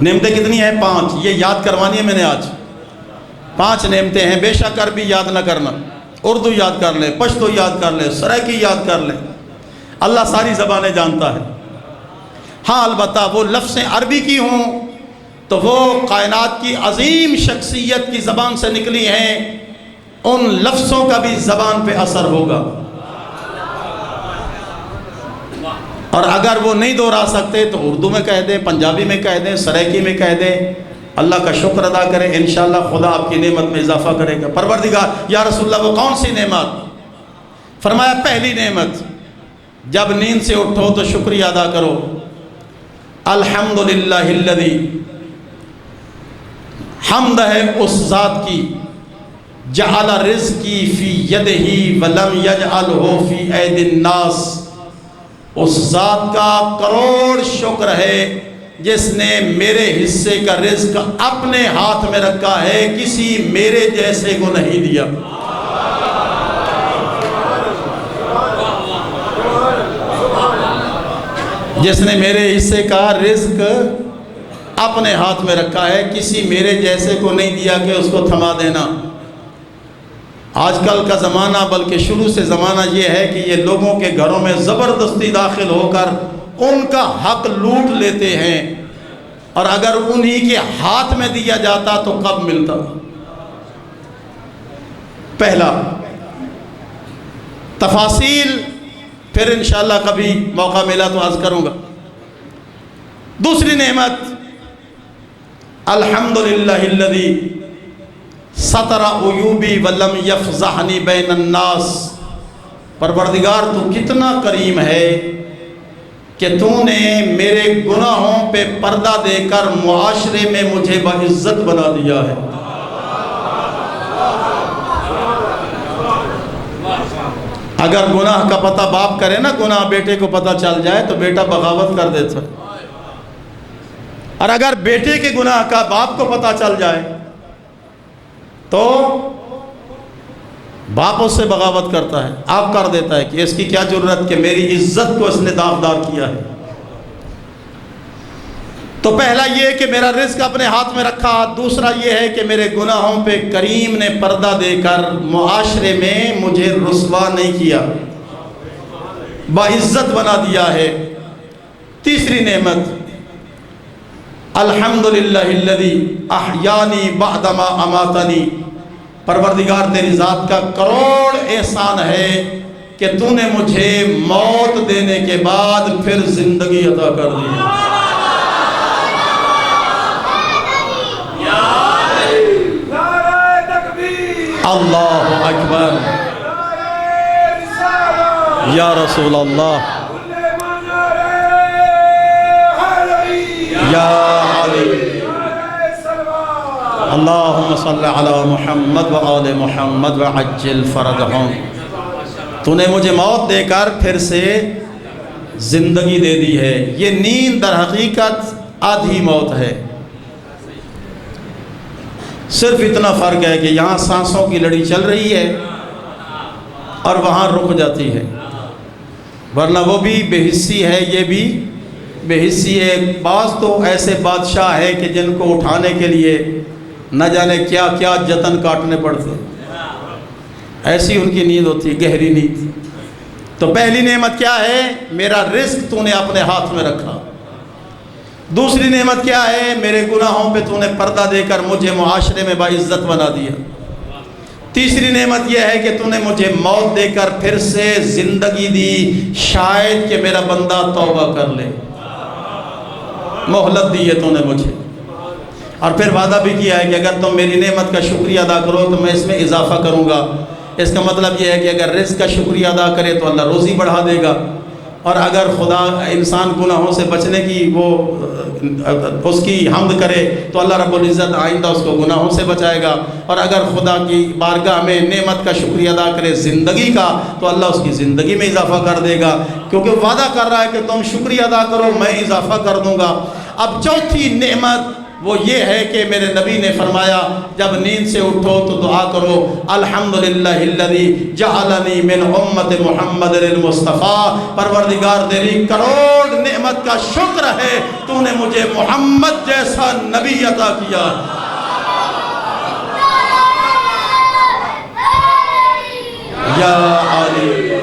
نعمتیں کتنی ہیں؟ 5، یہ یاد کروانی ہے میں نے آج۔ 5 نعمتیں ہیں، بے شک عربی یاد نہ کرنا، اردو یاد کر لیں، پشتو یاد کر لیں، سرائکی یاد کر لیں، اللہ ساری زبانیں جانتا ہے۔ ہاں البتہ وہ لفظیں عربی کی ہوں تو وہ کائنات کی عظیم شخصیت کی زبان سے نکلی ہیں، ان لفظوں کا بھی زبان پہ اثر ہوگا، اور اگر وہ نہیں دہرا سکتے تو اردو میں کہہ دیں، پنجابی میں کہہ دیں، سرائکی میں کہہ دیں، اللہ کا شکر ادا کریں، انشاءاللہ خدا آپ کی نعمت میں اضافہ کرے گا۔ پروردگار یا رسول اللہ وہ کون سی نعمت؟ فرمایا پہلی نعمت جب نیند سے اٹھو تو شکریہ ادا کرو، الحمدللہ الذی، حمد ہے اس ذات کی، جعل رزقی فی یدہ ولم یجعلہ فی ایدی الناس، اس ذات کا کروڑ شکر ہے جس نے میرے حصے کا رزق اپنے ہاتھ میں رکھا ہے، کسی میرے جیسے کو نہیں دیا۔ جس نے میرے حصے کا رزق اپنے ہاتھ میں رکھا ہے، کسی میرے جیسے کو نہیں دیا کہ اس کو تھما دینا۔ آج کل کا زمانہ بلکہ شروع سے زمانہ یہ ہے کہ یہ لوگوں کے گھروں میں زبردستی داخل ہو کر ان کا حق لوٹ لیتے ہیں، اور اگر انہی کے ہاتھ میں دیا جاتا تو کب ملتا؟ پہلا تفاصیل پھر انشاءاللہ کبھی موقع ملا تو عرض کروں گا. دوسری نعمت الحمدللہ الذی ستر عیوبی ولم یفضحنی بین الناس. پروردگار تو کتنا کریم ہے کہ تو نے میرے گناہوں پہ پردہ دے کر معاشرے میں مجھے باعزت بنا دیا ہے. اگر گناہ کا پتہ باپ کرے نا، گناہ بیٹے کو پتہ چل جائے تو بیٹا بغاوت کر دیتا ہے، اور اگر بیٹے کے گناہ کا باپ کو پتہ چل جائے تو باپ اس سے بغاوت کرتا ہے، آپ کر دیتا ہے کہ اس کی کیا ضرورت کہ میری عزت کو اس نے داغدار کیا ہے. تو پہلا یہ کہ میرا رزق اپنے ہاتھ میں رکھا. دوسرا یہ ہے کہ میرے گناہوں پہ کریم نے پردہ دے کر معاشرے میں مجھے رسوا نہیں کیا، باعزت بنا دیا ہے. تیسری نعمت الحمدللہ الذی احیانی بعدما اماتنی. پروردگار تیری ذات کا کروڑ احسان ہے کہ تو نے مجھے موت دینے کے بعد پھر زندگی عطا کر دی. اللہ اکبر، یا رسول اللہ، یا علی، اللہم صلی علی محمد و آل محمد و عجل فرجہم. تو نے مجھے موت دے کر پھر سے زندگی دے دی ہے. یہ نیند در حقیقت آدھی موت ہے. صرف اتنا فرق ہے کہ یہاں سانسوں کی لڑی چل رہی ہے اور وہاں رک جاتی ہے، ورنہ وہ بھی بے حسی ہے، یہ بھی بے حسی ہے. بعض تو ایسے بادشاہ ہے کہ جن کو اٹھانے کے لیے نہ جانے کیا کیا جتن کاٹنے پڑتے، ایسی ان کی نیند ہوتی ہے، گہری نیند. تو پہلی نعمت کیا ہے؟ میرا رزق تو نے اپنے ہاتھ میں رکھا. دوسری نعمت کیا ہے؟ میرے گناہوں پہ تو نے پردہ دے کر مجھے معاشرے میں باعزت بنا دیا. تیسری نعمت یہ ہے کہ تو نے مجھے موت دے کر پھر سے زندگی دی، شاید کہ میرا بندہ توبہ کر لے. مہلت دی ہے تو نے مجھے، اور پھر وعدہ بھی کیا ہے کہ اگر تم میری نعمت کا شکریہ ادا کرو تو میں اس میں اضافہ کروں گا. اس کا مطلب یہ ہے کہ اگر رزق کا شکریہ ادا کرے تو اللہ روزی بڑھا دے گا، اور اگر خدا انسان گناہوں سے بچنے کی اس کی حمد کرے تو اللہ رب العزت آئندہ اس کو گناہوں سے بچائے گا. اور اگر خدا کی بارگاہ میں نعمت کا شکریہ ادا کرے زندگی کا تو اللہ اس کی زندگی میں اضافہ کر دے گا، کیونکہ وعدہ کر رہا ہے کہ تم شکریہ ادا کرو میں اضافہ کر دوں گا. اب چوتھی نعمت وہ یہ ہے کہ میرے نبی نے فرمایا جب نیند سے اٹھو تو دعا کرو الحمدللہ الذی جعلنی من امت محمد المصطفیٰ. پروردگار تیری کروڑ نعمت کا شکر ہے تو نے مجھے محمد جیسا نبی عطا کیا. یا علی،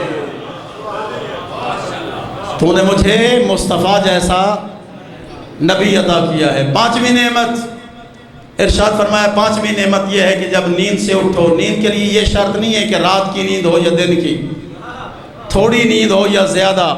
تو نے مجھے مصطفیٰ جیسا نبی عطا کیا ہے. پانچویں نعمت ارشاد فرمایا، پانچویں نعمت یہ ہے کہ جب نیند سے اٹھو، نیند کے لیے یہ شرط نہیں ہے کہ رات کی نیند ہو یا دن کی، تھوڑی نیند ہو یا زیادہ،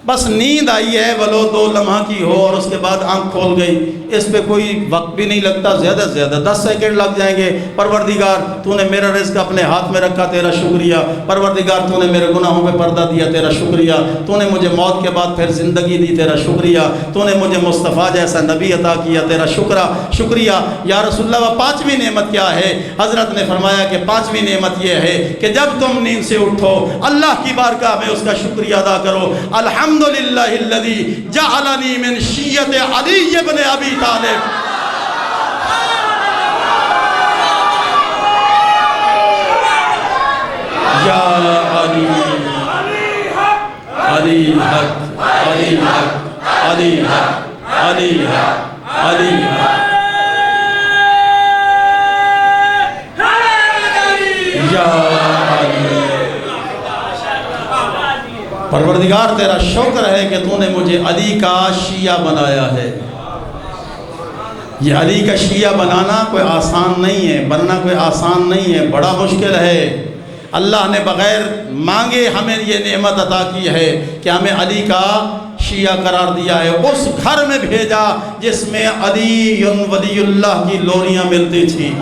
بس نیند آئی ہے ولو 2 لمحہ کی ہو اور اس کے بعد آنکھ کھول گئی، اس پہ کوئی وقت بھی نہیں لگتا، زیادہ سے زیادہ 10 سیکنڈ لگ جائیں گے. پروردگار تو نے میرا رزق اپنے ہاتھ میں رکھا، تیرا شکریہ. پروردگار تو نے میرے گناہوں پہ پردہ دیا، تیرا شکریہ. تو نے مجھے موت کے بعد پھر زندگی دی، تیرا شکریہ. تو نے مجھے مصطفیٰ جیسا نبی عطا کیا، تیرا شکریہ. یا رسول اللہ، وہ پانچویں نعمت کیا ہے؟ حضرت نے فرمایا کہ پانچویں نعمت یہ ہے کہ جب تم نیند سے اٹھو اللہ کی بارگاہ میں اس کا شکریہ ادا کرو. الحمدللہ الذی جعلنی من شیعت علی ابن ابی طالب. یا علی، علی حق، علی حق، علی حق، علی حق، علی حق. یا علی، پروردگار تیرا شکر ہے کہ تو نے مجھے علی کا شیعہ بنایا ہے. یہ علی کا شیعہ بنانا کوئی آسان نہیں ہے، بننا کوئی آسان نہیں ہے، بڑا مشکل ہے۔ اللہ نے بغیر مانگے ہمیں یہ نعمت عطا کی ہے کہ ہمیں علی کا شیعہ قرار دیا ہے، اس گھر میں بھیجا جس میں علی ولی اللہ کی لوریاں ملتی تھیں۔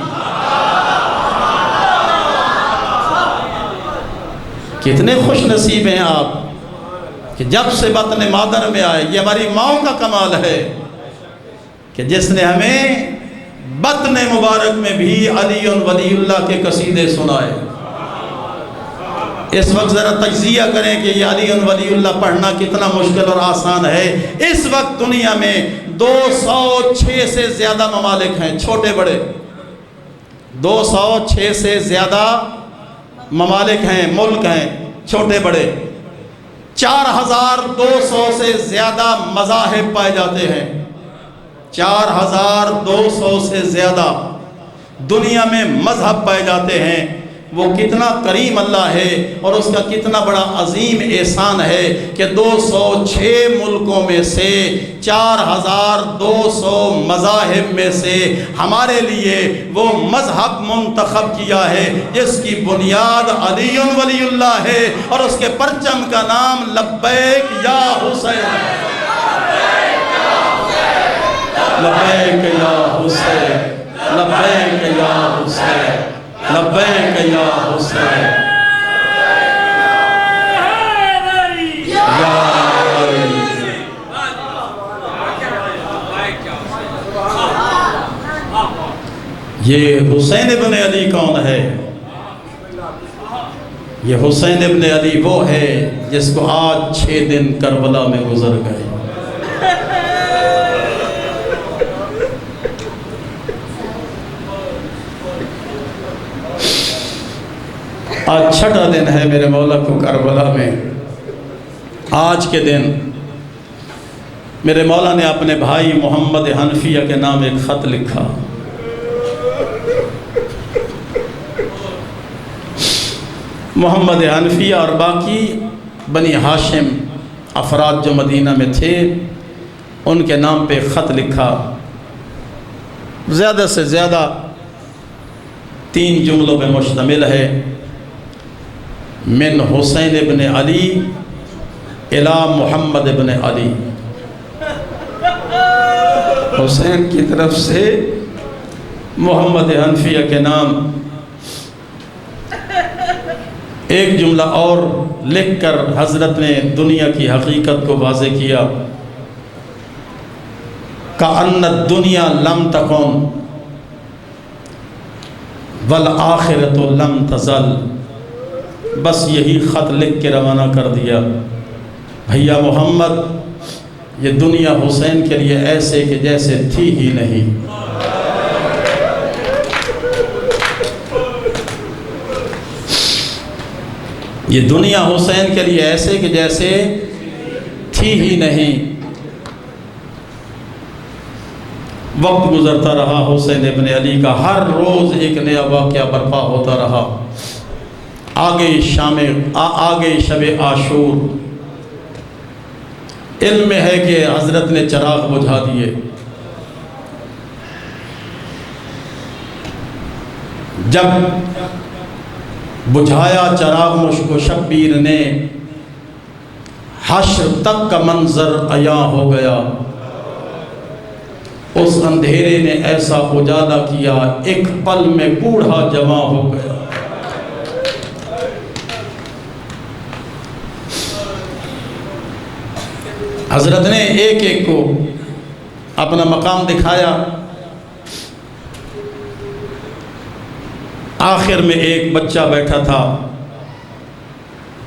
کتنے خوش نصیب ہیں آپ کہ جب سے بطن مادر میں آئے، یہ ہماری ماؤں کا کمال ہے کہ جس نے ہمیں بطن مبارک میں بھی علی ولی اللہ کے قصیدے سنائے۔ اس وقت ذرا تجزیہ کریں کہ یہ علی ولی اللہ پڑھنا کتنا مشکل اور آسان ہے۔ اس وقت دنیا میں 206 سے زیادہ ممالک ہیں، چھوٹے بڑے 206 سے زیادہ ممالک ہیں، ملک ہیں چھوٹے بڑے، 4200 سے زیادہ مذاہب پائے جاتے ہیں، 4200 سے زیادہ دنیا میں مذہب پائے جاتے ہیں۔ وہ کتنا کریم اللہ ہے اور اس کا کتنا بڑا عظیم احسان ہے کہ 206 ملکوں میں سے 4200 مذاہب میں سے ہمارے لیے وہ مذہب منتخب کیا ہے جس کی بنیاد علی ولی اللہ ہے اور اس کے پرچم کا نام لبیک یا حسین، لبیک یا حسین، لبیک یا حسین، لبیک یا حسین یا علی۔ یہ حسین ابن علی کون ہے؟ یہ حسین ابن علی وہ ہے جس کو آج 6 دن کربلا میں گزر گئے۔ آج 6واں دن ہے میرے مولا کو کربلا میں۔ آج کے دن میرے مولا نے اپنے بھائی محمد حنفیہ کے نام ایک خط لکھا۔ محمد حنفیہ اور باقی بنی ہاشم افراد جو مدینہ میں تھے ان کے نام پہ خط لکھا، زیادہ سے زیادہ 3 جملوں پہ مشتمل ہے۔ من حسین ابن علی الی محمد ابن علی، حسین کی طرف سے محمد حنفیہ کے نام۔ ایک جملہ اور لکھ کر حضرت نے دنیا کی حقیقت کو واضح کیا، کأن الدنیا لم تکن والآخرۃ لم تزل۔ بس یہی خط لکھ کے روانہ کر دیا، بھیا محمد یہ دنیا حسین کے لیے ایسے کہ جیسے تھی ہی نہیں۔ یہ دنیا حسین کے لیے ایسے کہ جیسے تھی ہی نہیں۔ وقت گزرتا رہا، حسین ابن علی کا ہر روز ایک نیا واقعہ برپا ہوتا رہا۔ آگے شب عاشور، علم ہے کہ حضرت نے چراغ بجھا دیے۔ جب بجھایا چراغ مشک و شبیر نے، حشر تک کا منظر عیاں ہو گیا۔ اس اندھیرے نے ایسا اجالا کیا، ایک پل میں بوڑھا جوان ہو گیا۔ حضرت نے ایک ایک کو اپنا مقام دکھایا۔ آخر میں ایک بچہ بیٹھا تھا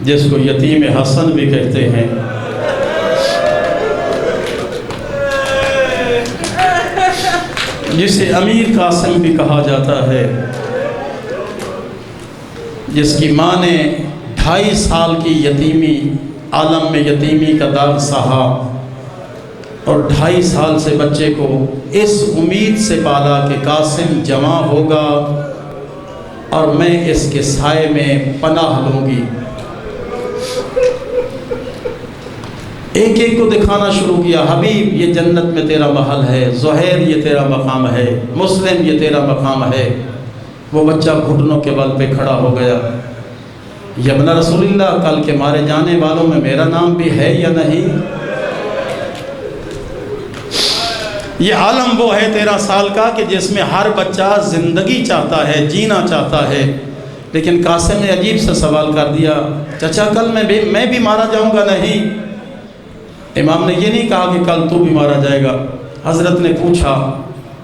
جس کو یتیم حسن بھی کہتے ہیں، جسے امیر قاسم بھی کہا جاتا ہے، جس کی ماں نے 2.5 سال کی یتیمی، عالم میں یتیمی کا داغ سہا، اور 2.5 سال سے بچے کو اس امید سے پالا کہ قاسم جوان ہوگا اور میں اس کے سائے میں پناہ لوں گی۔ ایک ایک کو دکھانا شروع کیا، حبیب یہ جنت میں تیرا محل ہے، زہیر یہ تیرا مقام ہے، مسلم یہ تیرا مقام ہے۔ وہ بچہ گھٹنوں کے بل پہ کھڑا ہو گیا، یا ابن رسول اللہ، کل کے مارے جانے والوں میں میرا نام بھی ہے یا نہیں؟ یہ عالم وہ ہے 13 سال کا کہ جس میں ہر بچہ زندگی چاہتا ہے، جینا چاہتا ہے، لیکن قاسم نے عجیب سا سوال کر دیا، چچا کل میں بھی مارا جاؤں گا؟ نہیں۔ امام نے یہ نہیں کہا کہ کل تو بھی مارا جائے گا۔ حضرت نے پوچھا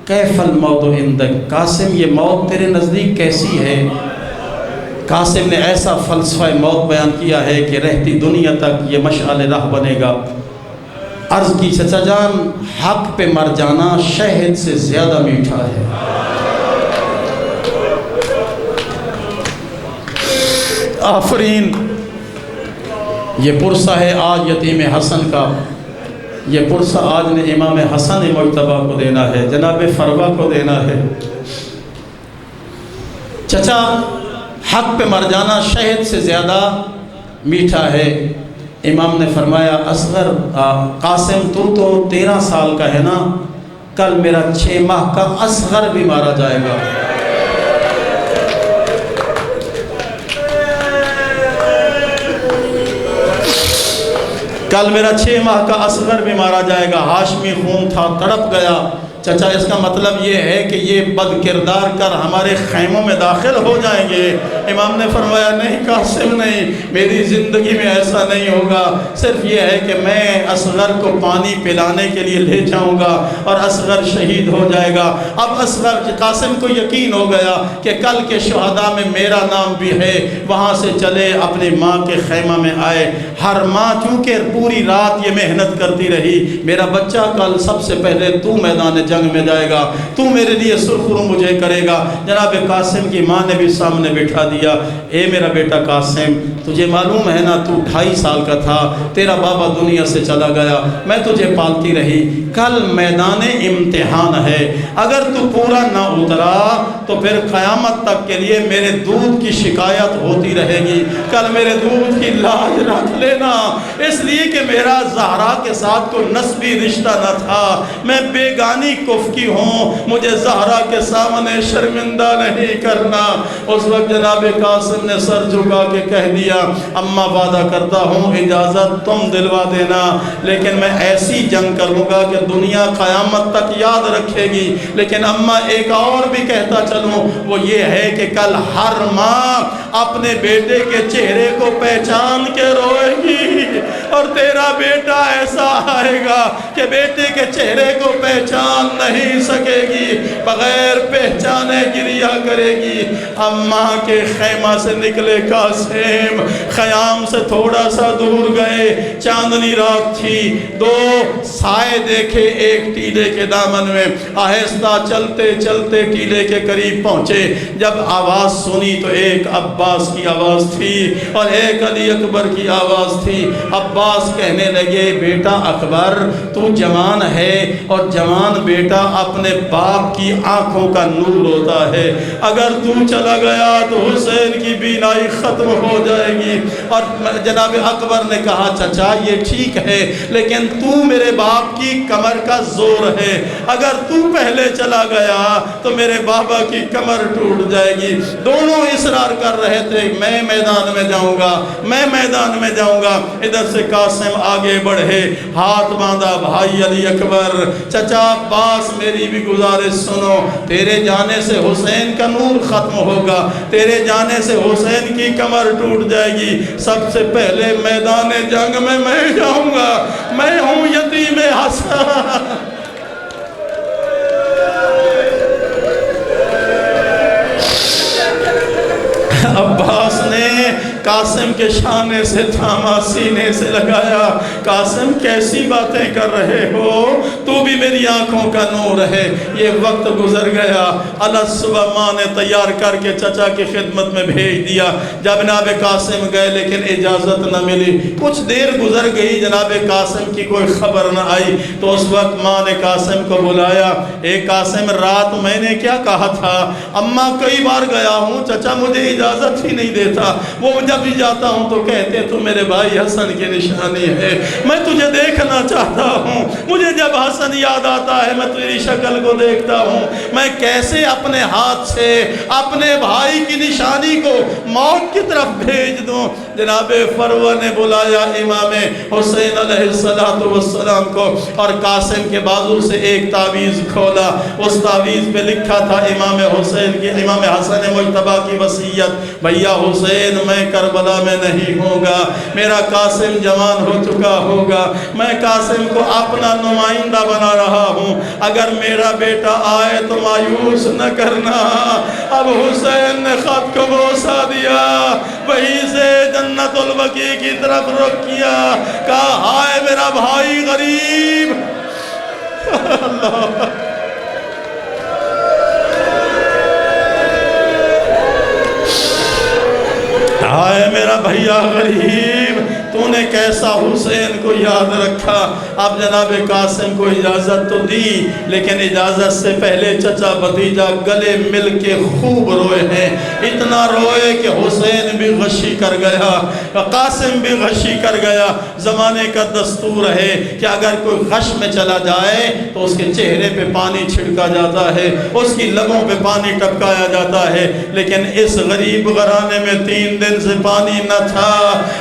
کیف الموت عندک، قاسم یہ موت تیرے نزدیک کیسی ہے؟ قاسم نے ایسا فلسفہ موت بیان کیا ہے کہ رہتی دنیا تک یہ مشعل راہ بنے گا۔ عرض کی چچا جان، حق پہ مر جانا شہد سے زیادہ میٹھا ہے۔ آفرین، یہ پرسہ ہے آج یتیم حسن کا، یہ پرسہ آج نے امام حسن مجتبیٰ کو دینا ہے، جناب فروا کو دینا ہے۔ چچا حق پہ مر جانا شہد سے زیادہ میٹھا ہے۔ امام نے فرمایا اصغر قاسم تو 13 سال کا ہے نا، کل میرا 6 ماہ کا اصغر بھی مارا جائے گا۔ کل میرا 6 ماہ کا اصغر بھی مارا جائے گا۔ ہاشمی خون تھا، تڑپ گیا۔ چچا اس کا مطلب یہ ہے کہ یہ بد کردار کر ہمارے خیموں میں داخل ہو جائیں گے؟ امام نے فرمایا نہیں قاسم نہیں، میری زندگی میں ایسا نہیں ہوگا، صرف یہ ہے کہ میں اصغر کو پانی پلانے کے لیے لے جاؤں گا اور اصغر شہید ہو جائے گا۔ اب اصغر قاسم کو یقین ہو گیا کہ کل کے شہداء میں میرا نام بھی ہے۔ وہاں سے چلے اپنی ماں کے خیمہ میں آئے۔ ہر ماں چونکہ پوری رات یہ محنت کرتی رہی، میرا بچہ کل سب سے پہلے تو میدان جنگ میں جائے گا، تو میرے لیے سرخرو مجھے کرے گا۔ جناب قاسم کی ماں نے بھی سامنے بٹھا دیا، اے میرا بیٹا قاسم، تجھے معلوم ہے نا تو 2.5 سال کا تھا، تیرا بابا دنیا سے چلا گیا، میں تجھے پالتی رہی، کل میدان امتحان ہے، اگر تو پورا نہ اترا تو پھر قیامت تک کے لیے میرے دودھ کی شکایت ہوتی رہے گی، کل میرے دودھ کی لاج رکھ لینا، اس لیے کہ میرا زہرا کے ساتھ کوئی نسبی رشتہ نہ تھا، میں بیگانی کف کی ہوں، مجھے زہرا کے سامنے شرمندہ نہیں کرنا۔ اس وقت جناب قاسم نے سر جھکا کے کہہ دیا اماں وعدہ کرتا ہوں اجازت تم دلوا دینا، لیکن میں ایسی جنگ کروں گا کہ دنیا قیامت تک یاد رکھے گی، لیکن اماں ایک اور بھی کہتا چلوں، وہ یہ ہے کہ کل ہر ماں اپنے بیٹے کے چہرے کو پہچان کے روئے گی، اور تیرا بیٹا ایسا آئے گا کہ بیٹے کے چہرے کو پہچان نہیں سکے گی، بغیر پہچانے گریہ کرے گی۔ اماں کے خیمہ سے نکلے قاسم، خیام سے تھوڑا سا دور گئے، چاندنی رات تھی، 2 سائے دیکھے ایک ٹیلے کے دامن میں، آہستہ چلتے چلتے ٹیلے کے قریب پہنچے، جب آواز سنی تو ایک عباس کی آواز تھی اور ایک علی اکبر کی آواز تھی۔ عباس کہنے لگے بیٹا اکبر تو جوان ہے، اور جوان بیٹا اپنے باپ کی آنکھوں کا نور ہوتا ہے، اگر تو چلا گیا تو حسین کی بینائی ختم ہو جائے گی۔ اور جناب اکبر نے کہا چچا یہ ٹھیک ہے، لیکن تو میرے باپ کی کمر کا زور ہے، اگر تو پہلے چلا گیا تو میرے بابا کی کمر ٹوٹ جائے گی۔ دونوں اصرار کر رہے تھے میں میدان میں جاؤں گا، میں میدان میں جاؤں گا۔ ادھر سے قاسم آگے بڑھے، ہاتھ باندھا بھائی علی اکبر، چچا عباس میری بھی گزارش سنو، تیرے جانے سے حسین کا نور ختم ہوگا، تیرے جانے سے حسین کی کمر ٹوٹ جائے گی، سب سے پہلے میدان جنگ میں جاؤں گا، میں ہوں یتیم حسن۔ عباس نے قاسم کے شانے سے تھاما، سینے سے لگایا، قاسم کیسی باتیں کر رہے ہو، تو بھی میری آنکھوں کا نور ہے۔ یہ وقت گزر گیا، الگ صبح ماں نے تیار کر کے چچا کی خدمت میں بھیج دیا، جب جناب قاسم گئے لیکن اجازت نہ ملی، کچھ دیر گزر گئی، جناب قاسم کی کوئی خبر نہ آئی، تو اس وقت ماں نے قاسم کو بلایا، اے قاسم رات میں نے کیا کہا تھا؟ اماں کئی بار گیا ہوں چچا مجھے اجازت ہی نہیں دیتا، وہ جب جب بھی جاتا ہوں تو کہتے تو میرے بھائی حسن کی نشانی ہے، میں تجھے دیکھنا چاہتا ہوں، مجھے جب حسن یاد آتا ہے میں تیری شکل کو دیکھتا ہوں، میں کیسے اپنے ہاتھ سے اپنے بھائی کی نشانی کو موت کی طرف بھیج دوں۔ جناب فروہ نے بلایا امام حسین علیہ السلام کو اور قاسم کے بازو سے ایک تعویذ کھولا، اس تعویذ پہ لکھا تھا امام حسین کی، امام حسن مجتبیٰ کی وصیت، بھیا حسین میں کربلا میں نہیں ہوں گا، میرا قاسم جوان ہو چکا ہوگا، میں قاسم کو اپنا نمائندہ بنا رہا ہوں، اگر میرا بیٹا آئے تو مایوس نہ کرنا۔ اب حسین نے خط کو بوسا دیا، وہیں سے جنت البقیع کی طرف رخ کیا، کہا ہائے میرا بھائی غریب۔ اللہ ہائے میرا بھیا غریب، تو نے کیسا حسین کو یاد رکھا۔ اب جناب قاسم کو اجازت تو دی، لیکن اجازت سے پہلے چچا بھتیجا گلے مل کے خوب روئے ہیں، اتنا روئے کہ حسین بھی غشی کر گیا، قاسم بھی غشی کر گیا۔ زمانے کا دستور ہے کہ اگر کوئی غش میں چلا جائے تو اس کے چہرے پہ پانی چھڑکا جاتا ہے، اس کی لبوں پہ پانی ٹپکایا جاتا ہے، لیکن اس غریب گھرانے میں 3 دن سے پانی نہ تھا۔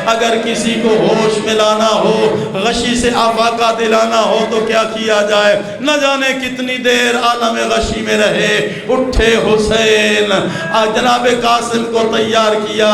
اگر کسی کو ہوش ملانا ہو، غشی سے آفاقہ دلانا ہو تو کیا کیا جائے؟ نہ جانے کتنی دیر عالم غشی میں رہے۔ اٹھے حسین، جناب قاسم کو تیار کیا،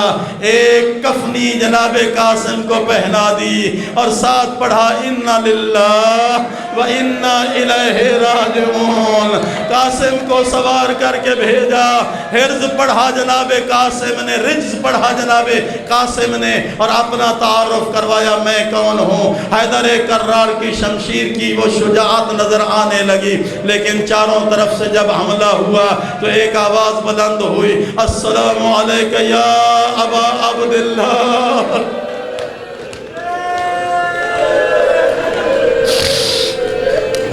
ایک کفنی جناب قاسم کو پہنا دی اور ساتھ پڑھا اِنَّا لِلَّهِ وَإِنَّا إِلَيْهِ رَاجِعُونَ۔ قاسم کو سوار کر کے بھیجا، حرز پڑھا جناب قاسم نے، رجز پڑھا جناب قاسم نے، اور اپنا تعارف کروایا میں کون ہوں۔ حیدر کرار کی شمشیر کی وہ شجاعت نظر آنے لگی، لیکن چاروں طرف سے جب حملہ ہوا تو ایک آواز بلند ہوئی، السلام علیکہ یا ابا عبداللہ۔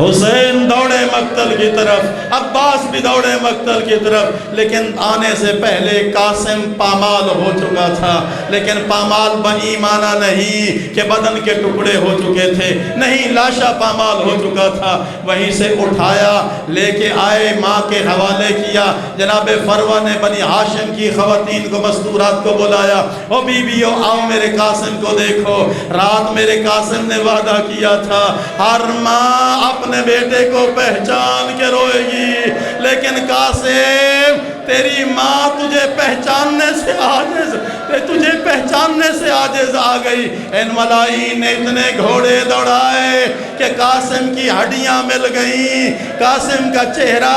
حسین دوڑے مقتل کی طرف، عباس بھی دوڑے مقتل کی طرف، لیکن آنے سے پہلے قاسم پامال ہو چکا تھا، لیکن پامال بےایمانہ نہیں کہ بدن کے ٹکڑے ہو چکے تھے، نہیں، لاشا پامال ہو چکا تھا۔ وہیں سے اٹھایا، لے کے آئے، ماں کے حوالے کیا۔ جناب فروہ نے بنی ہاشم کی خواتین کو، مستورات کو بلایا، او بیویو آؤ میرے قاسم کو دیکھو، رات میرے قاسم نے وعدہ کیا تھا ہر ماں اپنے بیٹے کو پہچان کے روئے گی، لیکن قاسم تیری ماں تجھے پہچاننے سے عاجز آ گئی۔ ان ملائین نے اتنے گھوڑے دوڑائے کہ قاسم کی ہڈیاں مل گئیں، قاسم کا چہرہ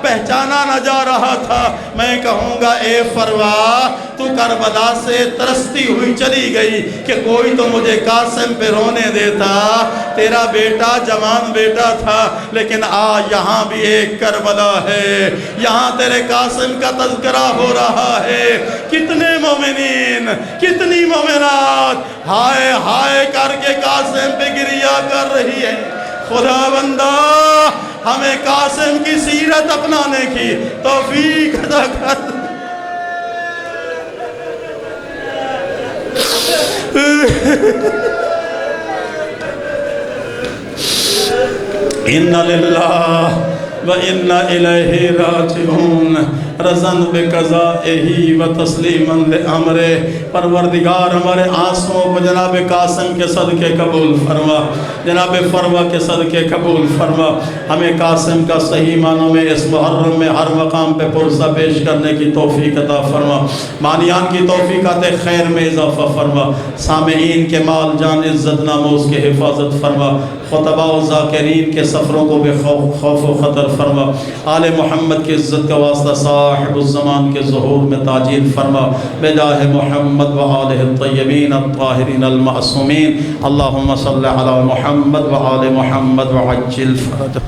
پہچانا نہ جا رہا تھا۔ میں کہوں گا اے فروہ، تو کربلا سے ترستی ہوئی چلی گئی کہ کوئی تو مجھے قاسم پہ رونے دیتا، تیرا بیٹا جوان بیٹا تھا، لیکن یہاں بھی ایک کربلا ہے، یہاں تیرے قاسم کا تذکرہ ہو رہا ہے۔ کتنے مومنین، کتنی مومنات ہائے ہائے کر کے قاسم پہ گریہ کر رہی ہے۔ خدا بندہ ہمیں قاسم کی سیرت اپنانے کی توفیق عطا کر۔ اِنَّا لِلَّهِ وَإِنَّا إِلَيْهِ رَاجِعُونَ۔ رضن بقضائہی و تسلیماً لِعَمْرِہ، پروردگار ہمارے آنسوں کو جناب قاسم کے صدقے قبول فرما، جناب فروہ کے صدقے قبول فرما۔ ہمیں قاسم کا صحیح معنوں میں اس محرم میں ہر مقام پہ پرسہ پیش کرنے کی توفیق عطا فرما، مانیان کی توفیقات خیر میں اضافہ فرما، سامعین کے مال جان عزت ناموز کے حفاظت فرما، خطباء و ذاکرین کے سفروں کو بے خوف و خطر فرما، آل محمد کی عزت کا واسطہ صاحب الزمان کے ظہور میں تاجیل فرما، بجاہ محمد و آلہ الطیبین الطاہرین المعصومین۔ اللہم صلی علی محمد و آل محمد وعجل فرجہ۔